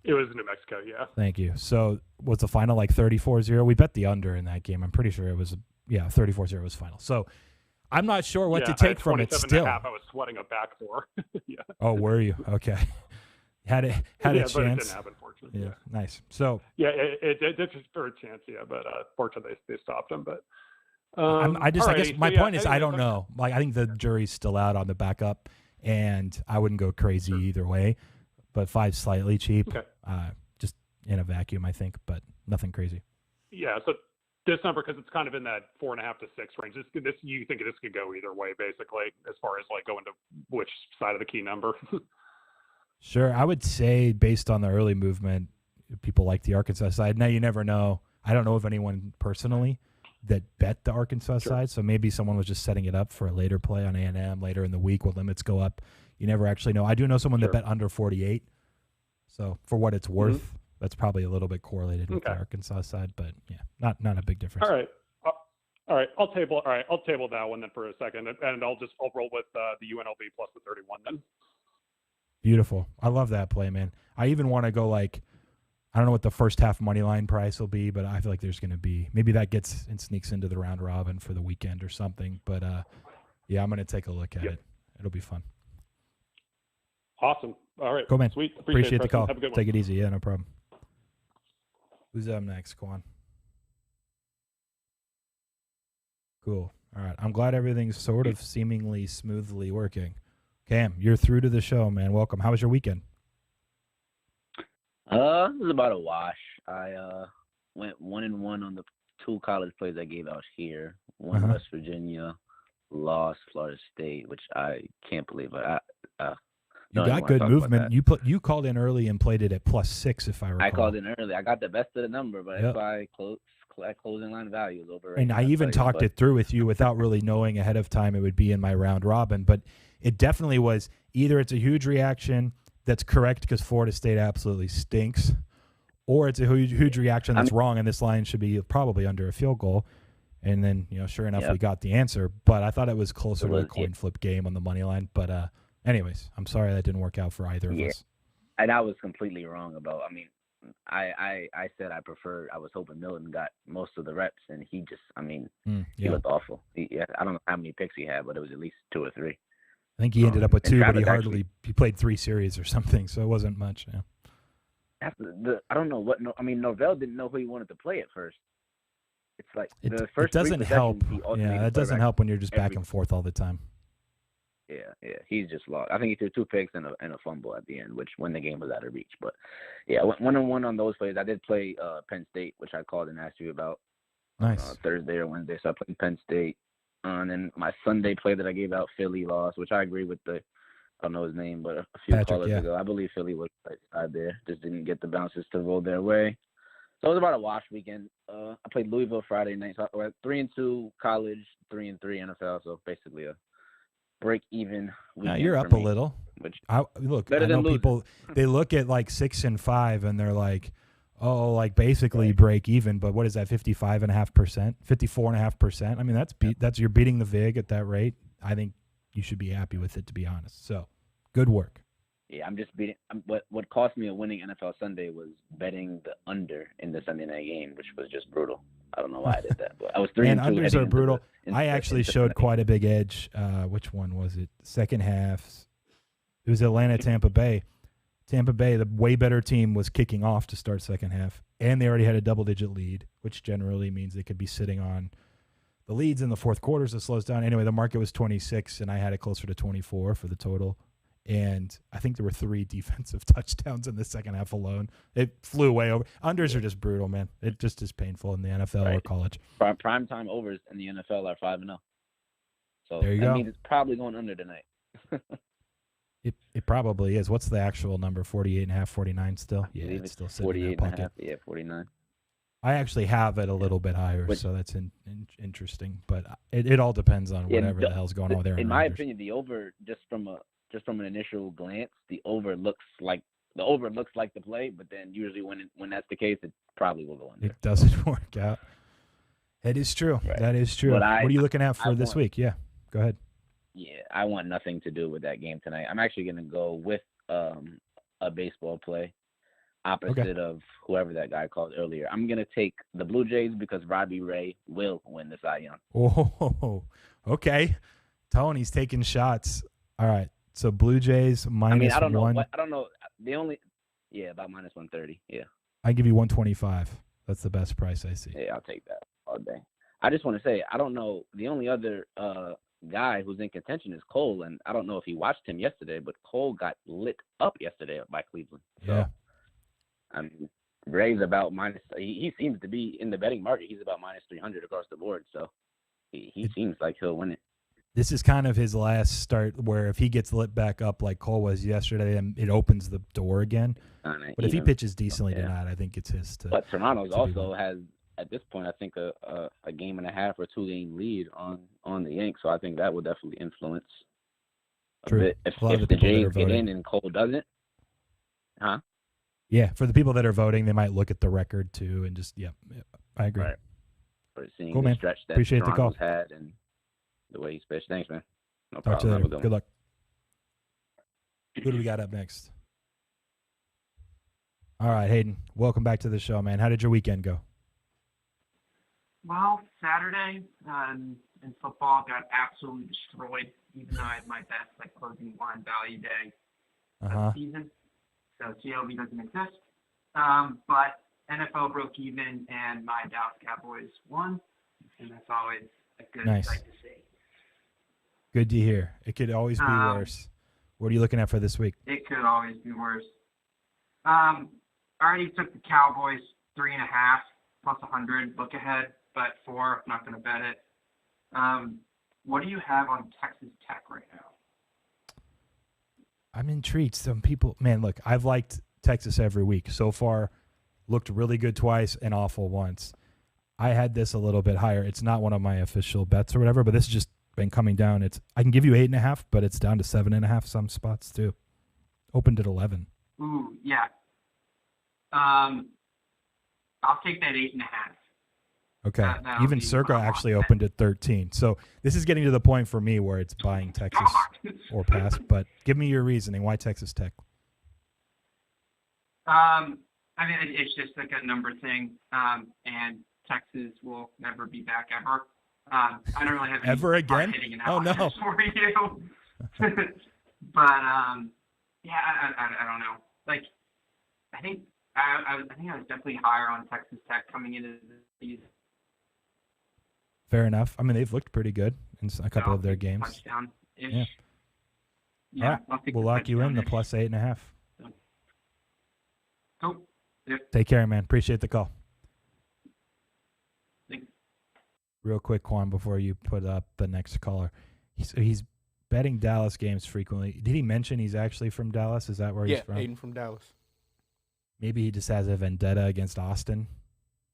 Speaker 9: it was New Mexico, yeah.
Speaker 3: Thank you. So was the final like 34-0? We bet the under in that game. I'm pretty sure it was, 34-0 was final. So I'm not sure what to take from it still.
Speaker 9: 27.5, I was sweating a back for. Yeah.
Speaker 3: Oh, were you? Okay. Had a
Speaker 9: but
Speaker 3: chance.
Speaker 9: it didn't happen, fortunately.
Speaker 3: Yeah, nice. So
Speaker 9: yeah, it did for a chance, yeah, but fortunately they stopped him. But
Speaker 3: I guess my point is I don't
Speaker 9: so-
Speaker 3: know. Like I think the jury's still out on the backup, and I wouldn't go crazy either way. But 5 slightly cheap,
Speaker 9: Okay.
Speaker 3: just in a vacuum, I think, but nothing crazy.
Speaker 9: Yeah, so this number, because it's kind of in that 4.5 to 6 range. This you think this could go either way, basically, as far as like going to which side of the key number.
Speaker 3: Sure, I would say based on the early movement, people like the Arkansas side. Now you never know. I don't know of anyone personally that bet the Arkansas side, so maybe someone was just setting it up for a later play on A&M later in the week when limits go up. You never actually know. I do know someone that bet under 48. So for what it's worth, that's probably a little bit correlated with the Arkansas side, but yeah, not a big difference.
Speaker 9: All right. I'll table that one then for a second, and I'll roll with the UNLV plus the 31 then.
Speaker 3: Beautiful. I love that play, man. I even want to go like, I don't know what the first half money line price will be, but I feel like there's going to be, maybe that gets and sneaks into the round robin for the weekend or something. But yeah, I'm going to take a look at it. It'll be fun.
Speaker 9: Awesome. All right.
Speaker 3: Cool, man.
Speaker 9: Sweet.
Speaker 3: Appreciate the call.
Speaker 9: Have a good one.
Speaker 3: Take it easy. Yeah, no problem. Who's up next, Qwan? Cool. All right. I'm glad everything's sort of seemingly smoothly working. Cam, you're through to the show, man. Welcome. How was your weekend?
Speaker 10: It was about a wash. I went 1-1 on the 2 college plays I gave out here. One West Virginia, lost Florida State, which I can't believe. But
Speaker 3: you got good movement. You called in early and played it at +6, if I recall.
Speaker 10: I called in early. I got the best of the number, but that's why closing line value is over.
Speaker 3: And I even talked it through with you without really knowing ahead of time it would be in my round robin. But it definitely was either it's a huge reaction that's correct because Florida State absolutely stinks, or it's a huge reaction that's wrong and this line should be probably under a field goal. And then, sure enough, we got the answer. But I thought it was closer to a coin flip game on the money line. But anyways, I'm sorry that didn't work out for either of us.
Speaker 10: And I was completely wrong about, I said I was hoping Milton got most of the reps, and he just, he looked awful. I don't know how many picks he had, but it was at least 2 or 3.
Speaker 3: I think he ended up with 2, but he played 3 series or something, so it wasn't much. Yeah.
Speaker 10: I don't know what. Norvell didn't know who he wanted to play at first. It's like the first.
Speaker 3: It doesn't help. Yeah, it doesn't help when you're just back and forth all the time.
Speaker 10: Yeah, he's just lost. I think he threw 2 picks and a fumble at the end, which when the game was out of reach. But yeah, I went 1-1 on those plays. I did play Penn State, which I called and asked you about.
Speaker 3: Nice.
Speaker 10: Thursday or Wednesday, so I played Penn State. And then my Sunday play that I gave out, Philly lost, which I agree with I don't know his name, but a few callers ago, I believe Philly was right side there. Just didn't get the bounces to roll their way. So it was about a wash weekend. I played Louisville Friday night. So I went 3-2 college, 3-3 NFL. So basically a break even weekend.
Speaker 3: Now you're up a little. I know people, they look at like 6 and 5 and they're like, oh, like basically break even, but what is that, 55.5%, 54.5%? That's you're beating the VIG at that rate. I think you should be happy with it, to be honest. So, good work.
Speaker 10: Yeah, I'm just beating. What cost me a winning NFL Sunday was betting the under in the Sunday night game, which was just brutal. I don't know why I did that, but I was 3-2.
Speaker 3: And unders are brutal. I actually showed quite a big edge. Which one was it? Second half. It was Atlanta, Tampa Bay. Tampa Bay, the way better team, was kicking off to start second half, and they already had a double-digit lead, which generally means they could be sitting on the leads in the fourth quarter, so it slows down. Anyway, the market was 26, and I had it closer to 24 for the total, and I think there were 3 defensive touchdowns in the second half alone. It flew way over. Unders are just brutal, man. It just is painful in the NFL or college.
Speaker 10: Primetime overs in the NFL are 5-0. So
Speaker 3: there you go.
Speaker 10: That means it's probably going under tonight.
Speaker 3: It probably is. What's the actual number? 48.5, 49 still? Yeah, it's still sitting in that pocket.
Speaker 10: Yeah, 49.
Speaker 3: I actually have it a little bit higher, so that's interesting. But it all depends on whatever the hell's going on there.
Speaker 10: In my opinion, the over, just from an initial glance, the over looks like the over looks like the play, but then usually when that's the case, it probably will go under.
Speaker 3: It doesn't work out. It is true.
Speaker 10: Right.
Speaker 3: That is true. What are you looking at for this week? Yeah, go ahead.
Speaker 10: Yeah, I want nothing to do with that game tonight. I'm actually going to go with a baseball play opposite of whoever that guy called earlier. I'm going to take the Blue Jays because Robbie Ray will win the Cy Young.
Speaker 3: Oh, okay. Tony's taking shots. All right. So Blue Jays minus
Speaker 10: I don't know.
Speaker 3: one.
Speaker 10: I don't know. About minus 130. Yeah.
Speaker 3: I give you 125. That's the best price I see.
Speaker 10: Yeah, I'll take that all day. I just want to say, I don't know. The only other guy who's in contention is Cole, and I don't know if he watched him yesterday, but Cole got lit up yesterday by Cleveland. So,
Speaker 3: yeah.
Speaker 10: I mean, Ray's about minus. He seems to be in the betting market. He's about minus 300 across the board. So he seems like he'll win it.
Speaker 3: This is kind of his last start where if he gets lit back up like Cole was yesterday, and it opens the door again. But if he pitches decently tonight, I think it's his to.
Speaker 10: But Toronto's also has, at this point, I think a game and a half or 2-game lead on the Yanks. So I think that will definitely influence a bit. If the Jays get in and Cole doesn't, huh?
Speaker 3: Yeah, for the people that are voting, they might look at the record too and just I agree.
Speaker 10: Right. For seeing
Speaker 3: cool,
Speaker 10: the
Speaker 3: man.
Speaker 10: stretch that
Speaker 3: Appreciate
Speaker 10: Toronto's
Speaker 3: the call.
Speaker 10: had and the way he's pitched. Thanks, man. No
Speaker 3: Talk
Speaker 10: problem.
Speaker 3: to you later. Good luck. Who do we got up next? All right, Hayden. Welcome back to the show, man. How did your weekend go?
Speaker 11: Well, Saturday in football got absolutely destroyed, even though I had my best closing line value day of the season. So CLV doesn't exist. But NFL broke even, and my Dallas Cowboys won, and that's always a good sight to see.
Speaker 3: Good to hear. It could always be worse. What are you looking at for this week?
Speaker 11: It could always be worse. I already took the Cowboys 3.5 plus 100 look ahead, but 4. I'm not going to bet it. What do you have on Texas Tech right now?
Speaker 3: I'm intrigued. Some people, man, look, I've liked Texas every week. So far, looked really good twice and awful once. I had this a little bit higher. It's not one of my official bets or whatever, but this has just been coming down. I can give you 8.5, but it's down to 7.5 some spots too. Opened at 11.
Speaker 11: Ooh, yeah. I'll take that 8.5.
Speaker 3: Okay. Even Circa actually opened at 13. So this is getting to the point for me where it's buying Texas or pass. But give me your reasoning. Why Texas Tech?
Speaker 11: I mean, it's just like a number thing. And Texas will never be back ever. I don't really have any
Speaker 3: ever again? Oh no!
Speaker 11: For you. But yeah, I don't know. Like, I think I was definitely higher on Texas Tech coming into the season.
Speaker 3: Fair enough. I mean, they've looked pretty good in a couple of their games.
Speaker 11: Touchdown-ish.
Speaker 3: Yeah. All right. We'll lock you in the plus 8.5.
Speaker 11: Cool. Yep.
Speaker 3: Take care, man. Appreciate the call.
Speaker 11: Thanks.
Speaker 3: Real quick, Qwan, before you put up the next caller. He's betting Dallas games frequently. Did he mention he's actually from Dallas? Is that where he's from?
Speaker 4: Yeah, Aiden from Dallas.
Speaker 3: Maybe he just has a vendetta against Austin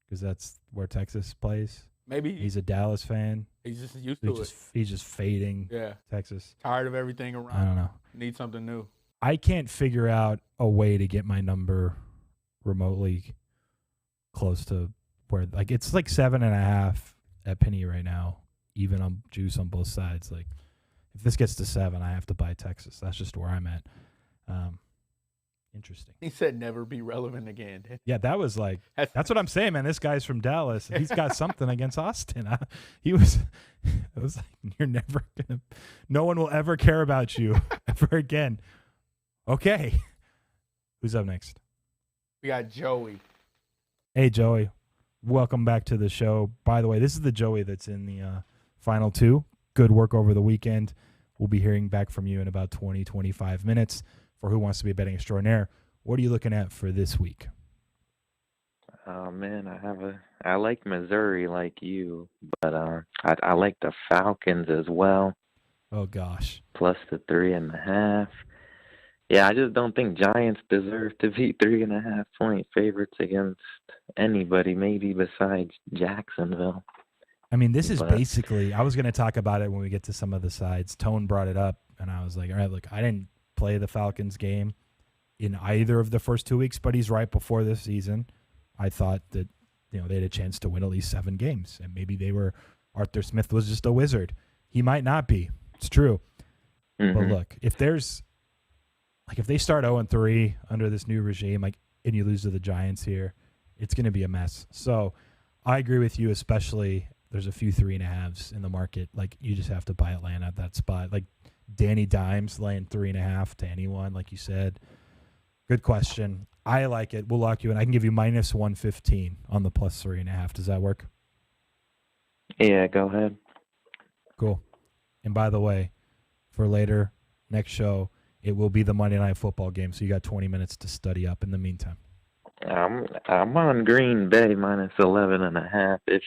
Speaker 3: because that's where Texas plays.
Speaker 4: Maybe
Speaker 3: he's a Dallas fan.
Speaker 4: He's just used to it.
Speaker 3: He's just fading Texas.
Speaker 4: Tired of everything around.
Speaker 3: I don't know.
Speaker 4: Need something new.
Speaker 3: I can't figure out a way to get my number remotely close to where, like, it's like 7.5 at Penny right now, even on juice on both sides. Like, if this gets to 7, I have to buy Texas. That's just where I'm at. Interesting.
Speaker 4: He said never be relevant again.
Speaker 3: Yeah, that was like, that's what I'm saying, man. This guy's from Dallas. He's got something against Austin. It was like, you're never going to, no one will ever care about you ever again. Okay. Who's up next?
Speaker 4: We got Joey.
Speaker 3: Hey, Joey. Welcome back to the show. By the way, this is the Joey that's in the final 2. Good work over the weekend. We'll be hearing back from you in about 20, 25 minutes. For Who Wants to Be a Betting Extraordinaire. What are you looking at for this week?
Speaker 12: Oh man, I like Missouri like you, but I like the Falcons as well.
Speaker 3: Oh gosh.
Speaker 12: Plus the 3.5. Yeah, I just don't think Giants deserve to be 3.5 point favorites against anybody, maybe besides Jacksonville.
Speaker 3: I mean, this is basically, I was going to talk about it when we get to some of the sides. Tone brought it up, and I was like, all right, look, I didn't play the Falcons game. in either of the first 2 weeks, but he's right before this season. I thought that, they had a chance to win at least 7 games, and maybe Arthur Smith was just a wizard. He might not be. It's true. Mm-hmm. But look, if they start 0-3 under this new regime, and you lose to the Giants here, it's going to be a mess. So I agree with you, especially there's a few 3.5s in the market. You just have to buy Atlanta at that spot. Danny Dimes laying 3.5 to anyone, like you said. Good question. I like it. We'll lock you in. I can give you minus 115 on the plus 3.5. Does that work?
Speaker 12: Yeah, go ahead.
Speaker 3: Cool. And by the way, for later, next show, it will be the Monday Night Football game, so you got 20 minutes to study up in the meantime.
Speaker 12: I'm on Green Bay minus 11.5 if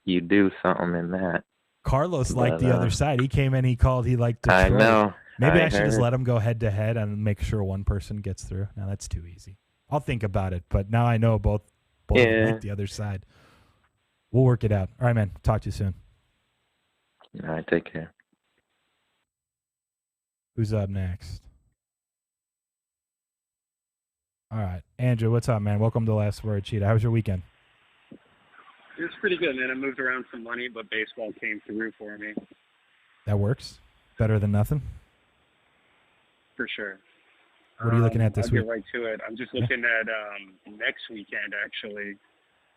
Speaker 12: you do something in that.
Speaker 3: Carlos liked the other side. He came in, he called, he liked Detroit.
Speaker 12: I know.
Speaker 3: Maybe I should just let him go head-to-head and make sure one person gets through. Now, that's too easy. I'll think about it, but now I know both like the other side. We'll work it out. All right, man. Talk to you soon.
Speaker 12: All right, take care.
Speaker 3: Who's up next? All right. Andrew, what's up, man? Welcome to Last Word, Cheetah. How was your weekend?
Speaker 13: It was pretty good, man. I moved around some money, but baseball came through for me.
Speaker 3: That works. Better than nothing?
Speaker 13: For sure.
Speaker 3: What are you looking at this week?
Speaker 13: I'll get right to it. I'm just looking at next weekend, actually.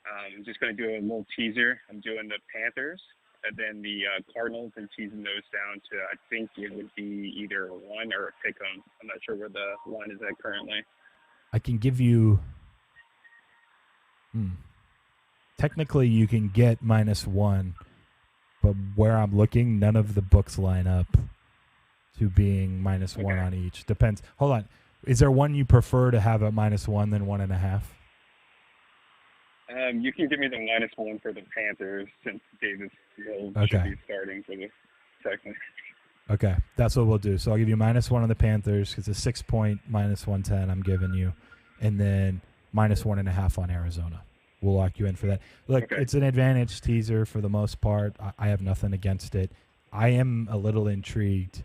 Speaker 13: I'm just going to do a little teaser. I'm doing the Panthers and then the Cardinals and teasing those down to, I think it would be either a 1 or a pick 'em. I'm not sure where the line is at currently.
Speaker 3: I can give you technically you can get -1, but where I'm looking, none of the books line up to being -1 on each. Depends. Hold on. Is there one you prefer to have at -1 than 1.5?
Speaker 13: You can give me the -1 for the Panthers since Davis Mills should be starting for the second.
Speaker 3: Okay, that's what we'll do. So I'll give you -1 on the Panthers because it's a 6-point -110 I'm giving you, and then -1.5 on Arizona. We'll lock you in for that. Look, It's an advantage teaser for the most part. I have nothing against it. I am a little intrigued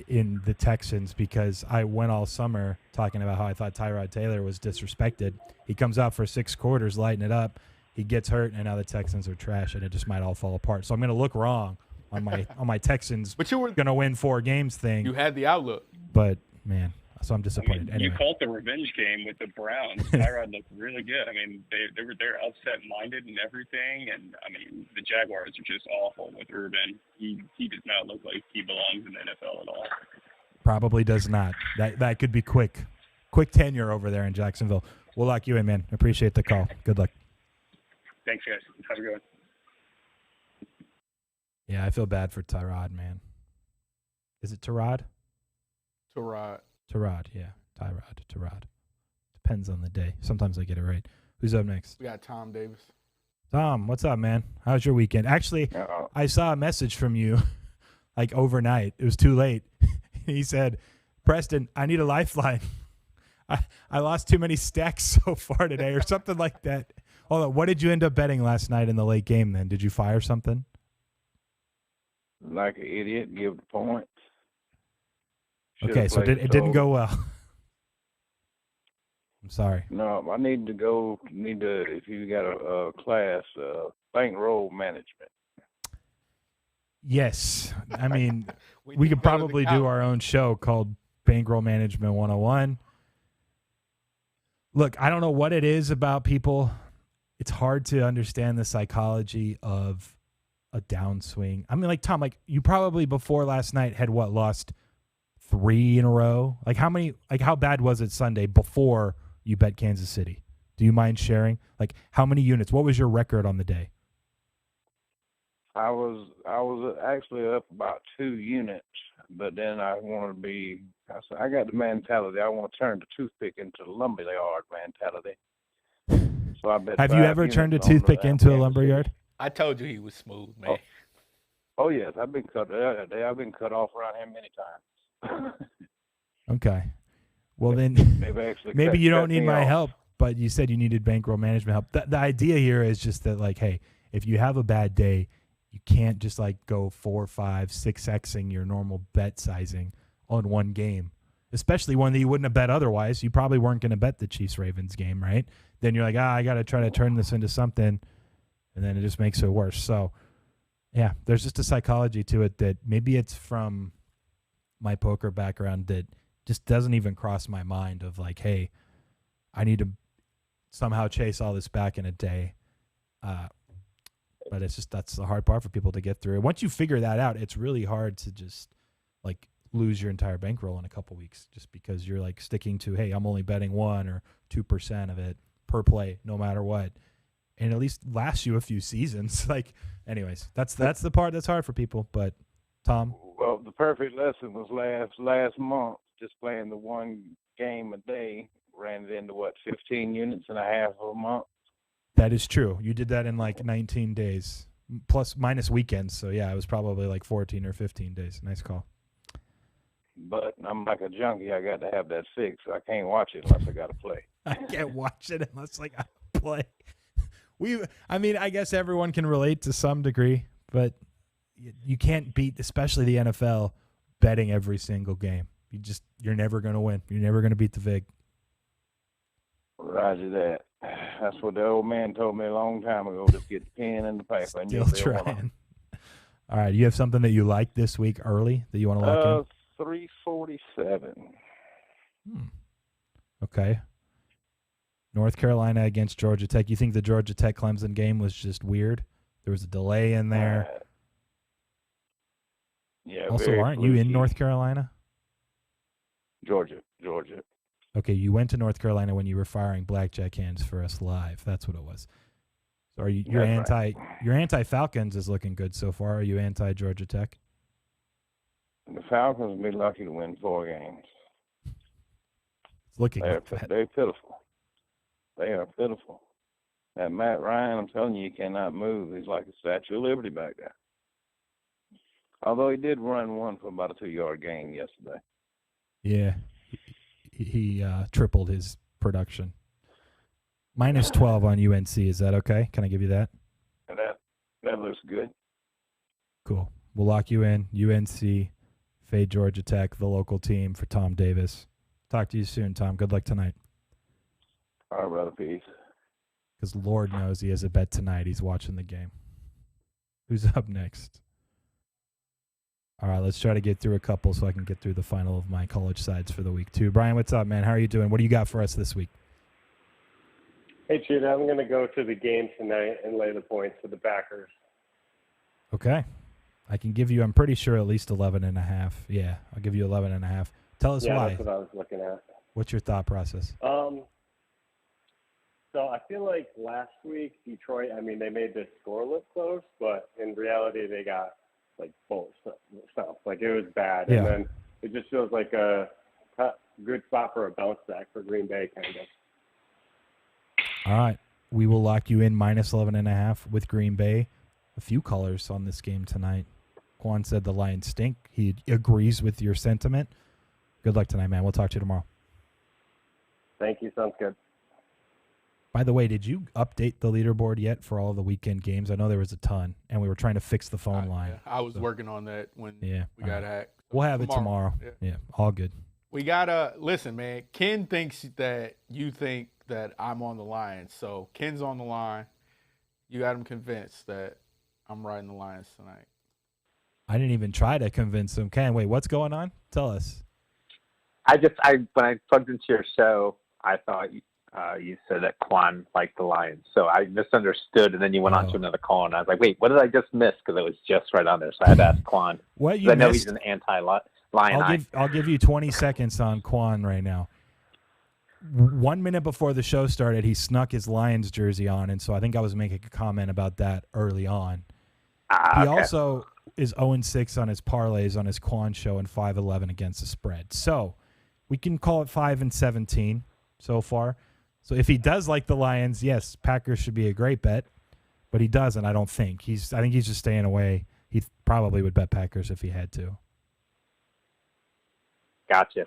Speaker 3: in the Texans because I went all summer talking about how I thought Tyrod Taylor was disrespected. He comes out for 6 quarters, lighting it up. He gets hurt, and now the Texans are trash, and it just might all fall apart. So I'm going to look wrong on my Texans.
Speaker 4: But you were
Speaker 3: going to win 4 games thing.
Speaker 4: You had the outlook.
Speaker 3: But, man, so I'm disappointed.
Speaker 13: You called the revenge game with the Browns. Tyrod looked really good. I mean, they're upset-minded and everything, and, I mean, the Jaguars are just awful with Urban. He does not look like he belongs in the NFL at all.
Speaker 3: Probably does not. That could be quick tenure over there in Jacksonville. We'll lock you in, man. Appreciate the call. Good luck.
Speaker 13: Thanks, guys. Have a good one.
Speaker 3: Yeah, I feel bad for Tyrod, man. Is it Tyrod? Tyrod, yeah. Tyrod. Depends on the day. Sometimes I get it right. Who's up next?
Speaker 4: We got Tom Davis.
Speaker 3: Tom, what's up, man? How's your weekend? Actually, I saw a message from you like overnight. It was too late. He said, Preston, I need a lifeline. I lost too many stacks so far today or something like that. Hold on. What did you end up betting last night in the late game then? Did you fire something?
Speaker 14: Like an idiot, give the points.
Speaker 3: Okay, so it didn't go well. I'm sorry.
Speaker 14: No, I need to if you got a class, bankroll management.
Speaker 3: Yes. I mean, we could probably do our own show called Bankroll Management 101. Look, I don't know what it is about people. It's hard to understand the psychology of a downswing. I mean, like, Tom, like, you probably before last night had lost 3 in a row? Like, how bad was it Sunday before you bet Kansas City? Do you mind sharing? Like, how many units? What was your record on the day?
Speaker 14: I was actually up about 2 units, but then I got the mentality. I want to turn the toothpick into the lumberyard mentality. So I bet.
Speaker 3: Have you ever turned a toothpick into a lumberyard?
Speaker 4: I told you he was smooth, man.
Speaker 14: Oh yes, I've been cut off around here many times.
Speaker 3: Okay. Well, then maybe you don't need my help, but you said you needed bankroll management help. The idea here is just that, like, hey, if you have a bad day, you can't just like go 4, 5, 6xing your normal bet sizing on one game. especially one that you wouldn't have bet otherwise. You probably weren't going to bet the Chiefs-Ravens game, right? Then you're like, I got to try to turn this into something, and then it just makes it worse. So, yeah, there's just a psychology to it that maybe it's from my poker background that just doesn't even cross my mind of like, hey, I need to somehow chase all this back in a day. But it's just that's the hard part for people to get through. Once you figure that out, it's really hard to just like lose your entire bankroll in a couple weeks just because you're like sticking to, hey, I'm only betting 1 or 2% of it per play no matter what. And at least lasts you a few seasons. Like, anyways, that's the part that's hard for people. But Tom?
Speaker 14: Well, the perfect lesson was last month, just playing the one game a day, ran it into 15 units and a half of a month.
Speaker 3: That is true. You did that in like 19 days, minus weekends. So, yeah, it was probably like 14 or 15 days. Nice call.
Speaker 14: But I'm like a junkie. I got to have that fix. I can't watch it unless I got to play.
Speaker 3: I can't watch it unless I got to play. I guess everyone can relate to some degree, but you can't beat, especially the NFL, betting every single game. You're never going to win. You're never going to beat the VIG.
Speaker 14: Roger that. That's what the old man told me a long time ago. Just get the pen and the paper. And
Speaker 3: Still trying. All right. You have something that you like this week early that you want to lock in?
Speaker 14: 347.
Speaker 3: Okay. North Carolina against Georgia Tech. You think the Georgia Tech Clemson game was just weird? There was a delay in there.
Speaker 14: Yeah.
Speaker 3: Also, aren't you in North Carolina?
Speaker 14: Georgia.
Speaker 3: Okay, you went to North Carolina when you were firing blackjack hands for us live. That's what it was. So you're anti-Falcons is looking good so far. Are you anti-Georgia Tech?
Speaker 14: The Falcons will be lucky to win 4 games.
Speaker 3: It's looking like that.
Speaker 14: They're pitiful. They are pitiful. That Matt Ryan, I'm telling you cannot move. He's like a Statue of Liberty back there. Although he did run one for about a 2-yard gain yesterday.
Speaker 3: Yeah. He tripled his production. Minus 12 on UNC. Is that okay? Can I give you that?
Speaker 14: That looks good.
Speaker 3: Cool. We'll lock you in. UNC, fade Georgia Tech, the local team for Tom Davis. Talk to you soon, Tom. Good luck tonight.
Speaker 14: All right, brother. Peace.
Speaker 3: Because Lord knows he has a bet tonight. He's watching the game. Who's up next? All right, let's try to get through a couple so I can get through the final of my college sides for the week, too. Brian, what's up, man? How are you doing? What do you got for us this week?
Speaker 15: Hey, Cheetah, I'm going to go to the game tonight and lay the points for the Packers.
Speaker 3: Okay. I can give you, I'm pretty sure, at least 11.5. Yeah, I'll give you 11.5. Tell us why.
Speaker 15: Yeah, that's what I was looking at.
Speaker 3: What's your thought process?
Speaker 15: So I feel like last week, Detroit, they made this score look close, but in reality, they got like full stuff. Like it was bad.
Speaker 3: Yeah.
Speaker 15: And then it just feels like a good spot for a bounce back for Green Bay, kind of.
Speaker 3: All right. We will lock you in minus 11.5 with Green Bay. A few colors on this game tonight. Qwan said the Lions stink. He agrees with your sentiment. Good luck tonight, man. We'll talk to you tomorrow.
Speaker 15: Thank you. Sounds good.
Speaker 3: By the way, did you update the leaderboard yet for all the weekend games? I know there was a ton, and we were trying to fix the phone line.
Speaker 4: Yeah, I was working on that when we got hacked.
Speaker 3: We'll have it tomorrow. Yeah, all good.
Speaker 4: We got to listen, man. Ken thinks that you think that I'm on the Lions. So Ken's on the line. You got him convinced that I'm riding the Lions tonight.
Speaker 3: I didn't even try to convince him. Ken, wait, what's going on? Tell us.
Speaker 16: When I plugged into your show, I thought you said that Qwan liked the Lions. So I misunderstood, and then you went on to another call, and I was like, wait, what did I just miss? Because it was just right on there. So I had to ask Qwan.
Speaker 3: What you
Speaker 16: I know
Speaker 3: missed?
Speaker 16: he's an anti-Lion.
Speaker 3: I'll give you 20 seconds on Qwan right now. 1 minute before the show started, he snuck his Lions jersey on, and so I think I was making a comment about that early on. He also is 0-6 on his parlays on his Qwan show and 5-11 against the spread. So we can call it 5-17 so far. So if he does like the Lions, yes, Packers should be a great bet, but he doesn't, I don't think. I think he's just staying away. He probably would bet Packers if he had to.
Speaker 16: Gotcha.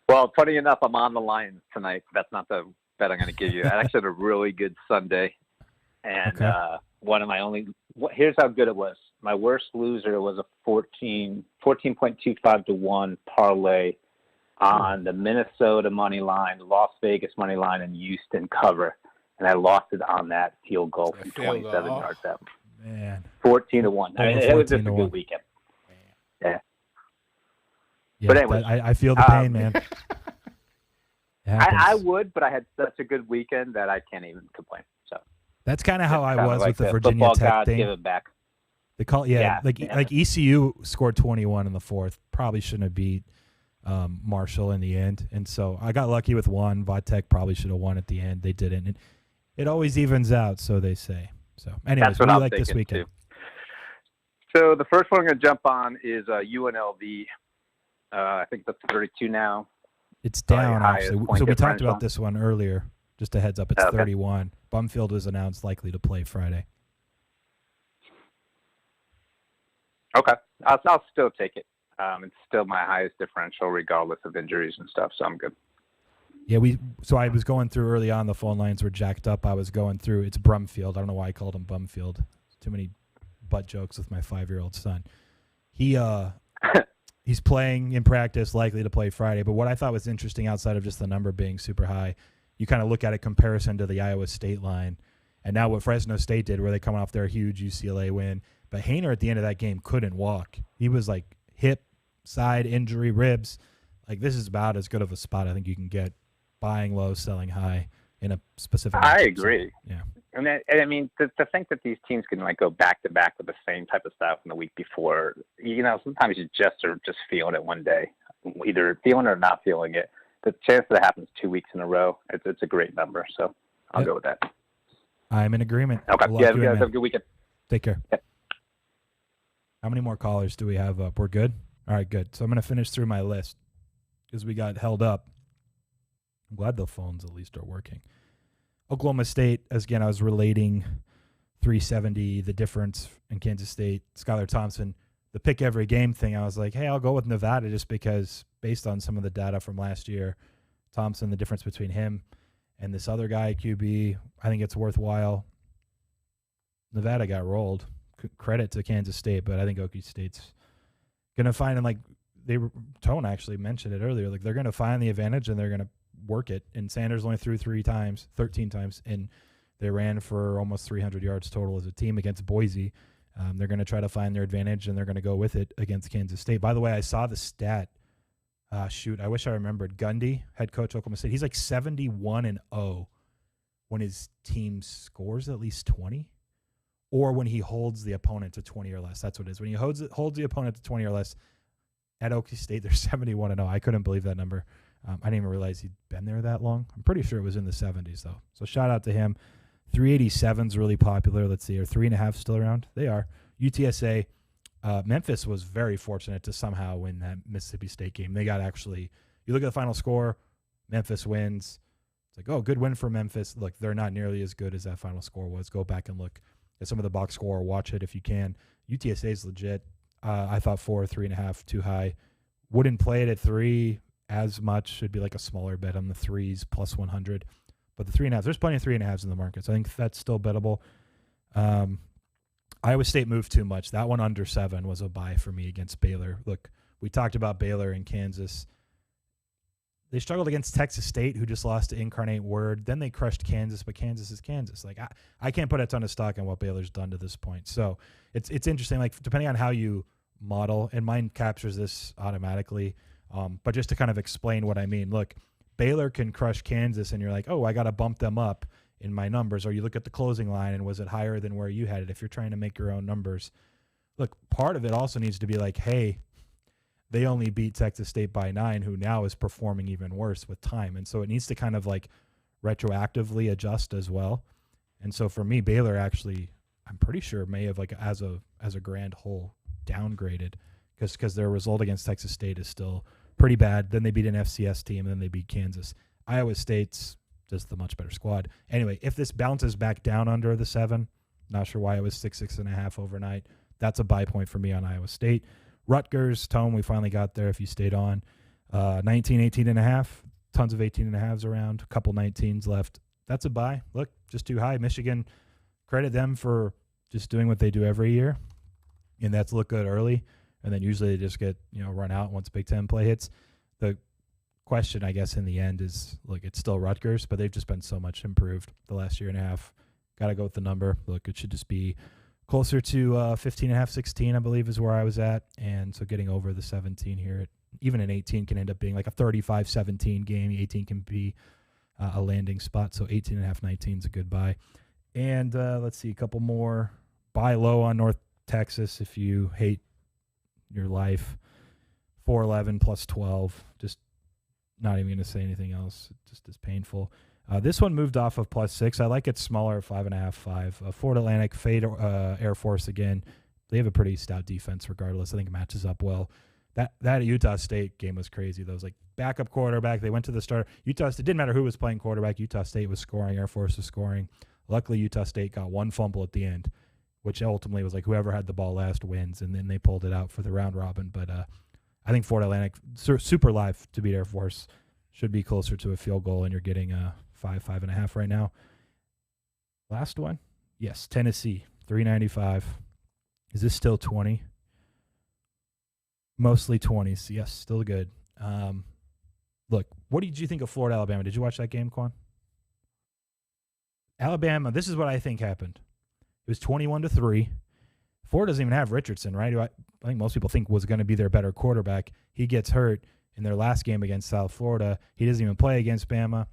Speaker 16: Well, funny enough, I'm on the Lions tonight. That's not the bet I'm going to give you. I actually had a really good Sunday, and one of my only – here's how good it was. My worst loser was a 14.25 to 1 parlay on the Minnesota money line, Las Vegas money line, and Houston cover, and I lost it on that field goal from 27 yards out.
Speaker 3: Man,
Speaker 16: 14-1. I mean, it was just a good weekend. Yeah. But anyway,
Speaker 3: I feel the pain, man.
Speaker 16: I would, but I had such a good weekend that I can't even complain. So
Speaker 3: that's kind of how I was with the Virginia
Speaker 16: football
Speaker 3: Tech
Speaker 16: God,
Speaker 3: thing.
Speaker 16: Give it back.
Speaker 3: They call like ECU scored 21 in the fourth. Probably shouldn't have beat Marshall in the end, and so I got lucky with one. Vatech probably should have won at the end. They didn't. And it always evens out, so they say. So, anyways,
Speaker 16: that's what
Speaker 3: do you
Speaker 16: I'm
Speaker 3: like this
Speaker 16: thinking
Speaker 3: weekend?
Speaker 16: Too. So the first one I'm going to jump on is UNLV. I think that's 32 now.
Speaker 3: It's down, actually. So we talked about this one earlier. Just a heads up, it's 31. Bumfield was announced likely to play Friday.
Speaker 16: Okay. I'll still take it. It's still my highest differential regardless of injuries and stuff, so I'm good.
Speaker 3: Yeah, so I was going through early on, the phone lines were jacked up. I was going through, it's Brumfield. I don't know why I called him Bumfield. Too many butt jokes with my 5-year-old son. He's playing in practice, likely to play Friday. But what I thought was interesting outside of just the number being super high, you kind of look at a comparison to the Iowa State line. And now what Fresno State did, where they come off their huge UCLA win. But Hainer at the end of that game couldn't walk. He was like hip, side, injury, ribs. Like this is about as good of a spot I think you can get buying low, selling high in a specific.
Speaker 16: I agree.
Speaker 3: So, yeah.
Speaker 16: And I mean, to think that these teams can like go back to back with the same type of stuff in the week before, sometimes you just are just feeling it one day, either feeling or not feeling it. The chance that it happens 2 weeks in a row, it's a great number. So I'll go with that.
Speaker 3: I'm in agreement.
Speaker 16: Okay. Yeah, guys have a good weekend.
Speaker 3: Take care.
Speaker 16: Yep.
Speaker 3: How many more callers do we have up? We're good? All right, good. So I'm going to finish through my list because we got held up. I'm glad the phones at least are working. Oklahoma State, again, I was relating 370, the difference in Kansas State. Skylar Thompson, the pick every game thing, I was like, hey, I'll go with Nevada just because based on some of the data from last year, Thompson, the difference between him and this other guy, QB, I think it's worthwhile. Nevada got rolled. Credit to Kansas State, but I think Okie State's going to find, and like Tone actually mentioned it earlier, like they're going to find the advantage and they're going to work it. And Sanders only threw 13 times, and they ran for almost 300 yards total as a team against Boise. They're going to try to find their advantage, and they're going to go with it against Kansas State. By the way, I saw the stat. I wish I remembered. Gundy, head coach Oklahoma State, he's like 71-0 when his team scores at least 20, or when he holds the opponent to 20 or less. That's what it is. When he holds the opponent to 20 or less at Okie State, they're 71-0. I couldn't believe that number. I didn't even realize he'd been there that long. I'm pretty sure it was in the 70s, though. So shout out to him. 387's really popular. Let's see, are 3.5 still around? They are. UTSA, Memphis was very fortunate to somehow win that Mississippi State game. They got you look at the final score, Memphis wins. It's like, oh, good win for Memphis. Look, they're not nearly as good as that final score was. Go back and look at some of the box score or watch it if you can. UTSA is legit. I thought 3.5 too high. Wouldn't play it at 3 as much. Should be like a smaller bet on the 3s plus 100. But the 3.5, there's plenty of 3.5s in the market. So I think that's still bettable. Iowa State moved too much. That one under 7 was a buy for me against Baylor. Look, we talked about Baylor and Kansas. They struggled against Texas State, who just lost to Incarnate Word. Then they crushed Kansas, but Kansas is Kansas. Like I can't put a ton of stock in what Baylor's done to this point. So it's interesting. Like depending on how you model, and mine captures this automatically. But just to kind of explain what I mean, look, Baylor can crush Kansas, and you're like, oh, I got to bump them up in my numbers. Or you look at the closing line, and was it higher than where you had it? If you're trying to make your own numbers, look, part of it also needs to be like, hey, they only beat Texas State by 9, who now is performing even worse with time. And so it needs to kind of like retroactively adjust as well. And so for me, Baylor actually, I'm pretty sure may have like as a grand whole downgraded because their result against Texas State is still pretty bad. Then they beat an FCS team, and then they beat Kansas. Iowa State's just the much better squad. Anyway, if this bounces back down under the 7, not sure why it was 6.5 overnight. That's a buy point for me on Iowa State. Rutgers, Tone, we finally got there if you stayed on. 18.5. Tons of 18.5s around. A couple 19s left. That's a buy. Look, just too high. Michigan, credit them for just doing what they do every year. And that's look good early. And then usually they just get, run out once Big Ten play hits. The question, I guess, in the end is, look, it's still Rutgers, but they've just been so much improved the last year and a half. Got to go with the number. Look, it should just be closer to 15.5, 16, I believe, is where I was at. And so getting over the 17 here, even an 18 can end up being like a 35-17 game. 18 can be a landing spot. So 18.5, 19 is a good buy. And let's see, a couple more. Buy low on North Texas if you hate your life. 411 plus 12. Just not even going to say anything else. It just is painful. This one moved off of plus 6. I like it smaller, 5.5, 5. Florida Atlantic, fade Air Force again. They have a pretty stout defense regardless. I think it matches up well. That Utah State game was crazy. That was like backup quarterback. They went to the starter. It didn't matter who was playing quarterback. Utah State was scoring. Air Force was scoring. Luckily, Utah State got one fumble at the end, which ultimately was like whoever had the ball last wins, and then they pulled it out for the round robin. But I think Florida Atlantic, super live to beat Air Force, should be closer to a field goal, and you're getting 5.5 right now. Last one? Yes, Tennessee, 395. Is this still 20? Mostly 20s. Yes, still good. Look, what did you think of Florida, Alabama? Did you watch that game, Qwan? Alabama, this is what I think happened. It was 21-3. Florida doesn't even have Richardson, right? Who I think most people think was going to be their better quarterback. He gets hurt in their last game against South Florida. He doesn't even play against Bama.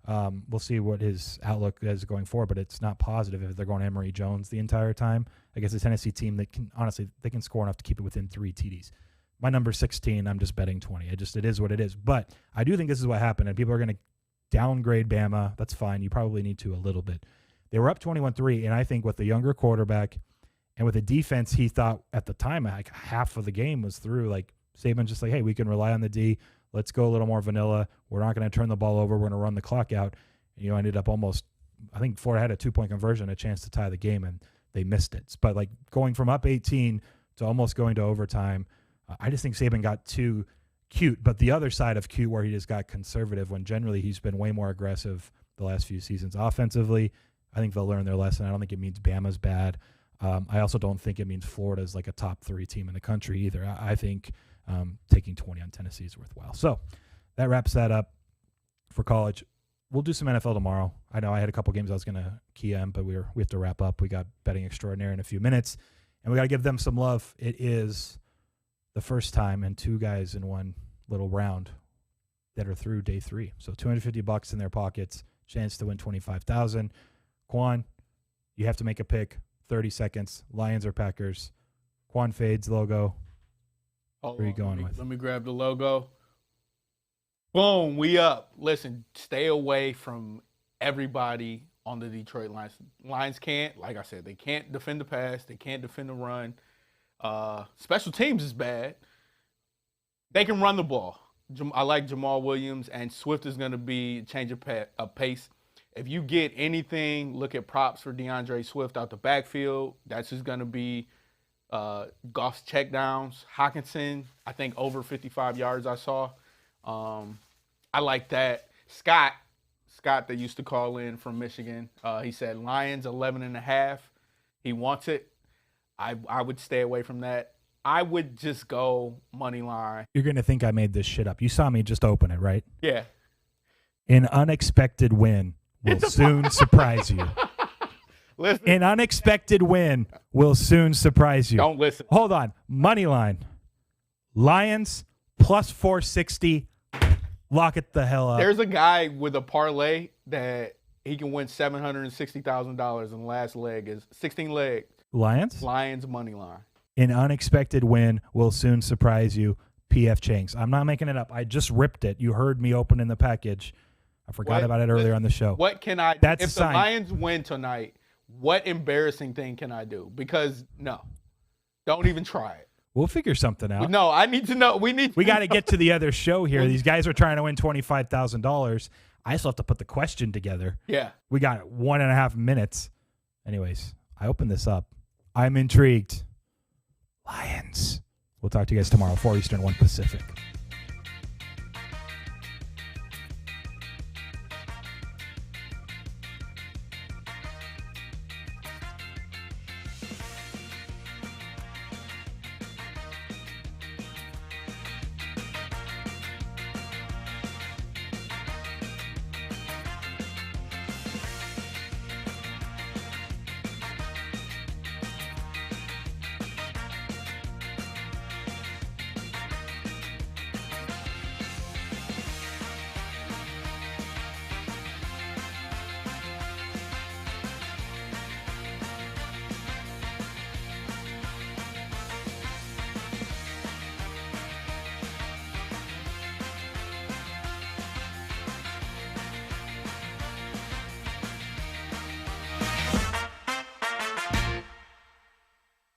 Speaker 3: We'll see what his outlook is going forward, but it's not positive if they're going Emory Jones the entire time. I guess the Tennessee team that can, honestly, they can score enough to keep it within 3 TDs. My number's 16. I'm just betting 20. It is what it is. But I do think this is what happened, and people are going to downgrade Bama. That's fine. You probably need to a little bit. They were up 21-3, and I think with the younger quarterback and with a defense he thought at the time like half of the game was through, like Saban's just like, hey, we can rely on the D. Let's go a little more vanilla. We're not going to turn the ball over. We're going to run the clock out. And, ended up almost, I think Florida had a 2-point conversion, a chance to tie the game, and they missed it. But like going from up 18 to almost going to overtime, I just think Saban got too cute. But the other side of cute where he just got conservative when generally he's been way more aggressive the last few seasons. Offensively, I think they'll learn their lesson. I don't think it means Bama's bad. I also don't think it means Florida's like a top 3 team in the country either. I think taking 20 on Tennessee is worthwhile. So that wraps that up for college. We'll do some NFL tomorrow. I know I had a couple games I was going to key on, but we have to wrap up. We got betting extraordinaire in a few minutes, and we got to give them some love. It is the first time and 2 guys in one little round that are through day 3. So $250 in their pockets, chance to win $25,000. Qwan, you have to make a pick. 30 seconds. Lions or Packers? Qwan fades logo. Where are you going with?
Speaker 4: Let me grab the logo. Boom, we up. Listen, stay away from everybody on the Detroit Lions. Lions can't, like I said, they can't defend the pass. They can't defend the run. Special teams is bad. They can run the ball. I like Jamal Williams, and Swift is going to be change of pace. If you get anything, look at props for DeAndre Swift out the backfield. That's just going to be Goff's checkdowns. Hawkinson, I think over 55 yards I saw. I like that. Scott that used to call in from Michigan, he said Lions 11.5. He wants it. I would stay away from that. I would just go money line.
Speaker 3: You're going to think I made this shit up. You saw me just open it, right?
Speaker 4: Yeah.
Speaker 3: An unexpected win will soon surprise you.
Speaker 4: Listen.
Speaker 3: An unexpected win will soon surprise you.
Speaker 4: Don't listen.
Speaker 3: Hold on. Money line. Lions plus 460. Lock it the hell up.
Speaker 4: There's a guy with a parlay that he can win $760,000 in the last leg is 16 leg.
Speaker 3: Lions
Speaker 4: money line.
Speaker 3: An unexpected win will soon surprise you. PF Chang's. I'm not making it up. I just ripped it. You heard me open in the package. I forgot about it earlier on the show.
Speaker 4: What can I do?
Speaker 3: That's
Speaker 4: if the Lions win tonight, what embarrassing thing can I do? Because no, don't even try it.
Speaker 3: We'll figure something out.
Speaker 4: No, I need to know. We
Speaker 3: got to get to the other show here. These guys are trying to win $25,000. I still have to put the question together.
Speaker 4: Yeah.
Speaker 3: We got 1.5 minutes. Anyways, I opened this up. I'm intrigued. Lions. We'll talk to you guys tomorrow, 4 Eastern, 1 Pacific.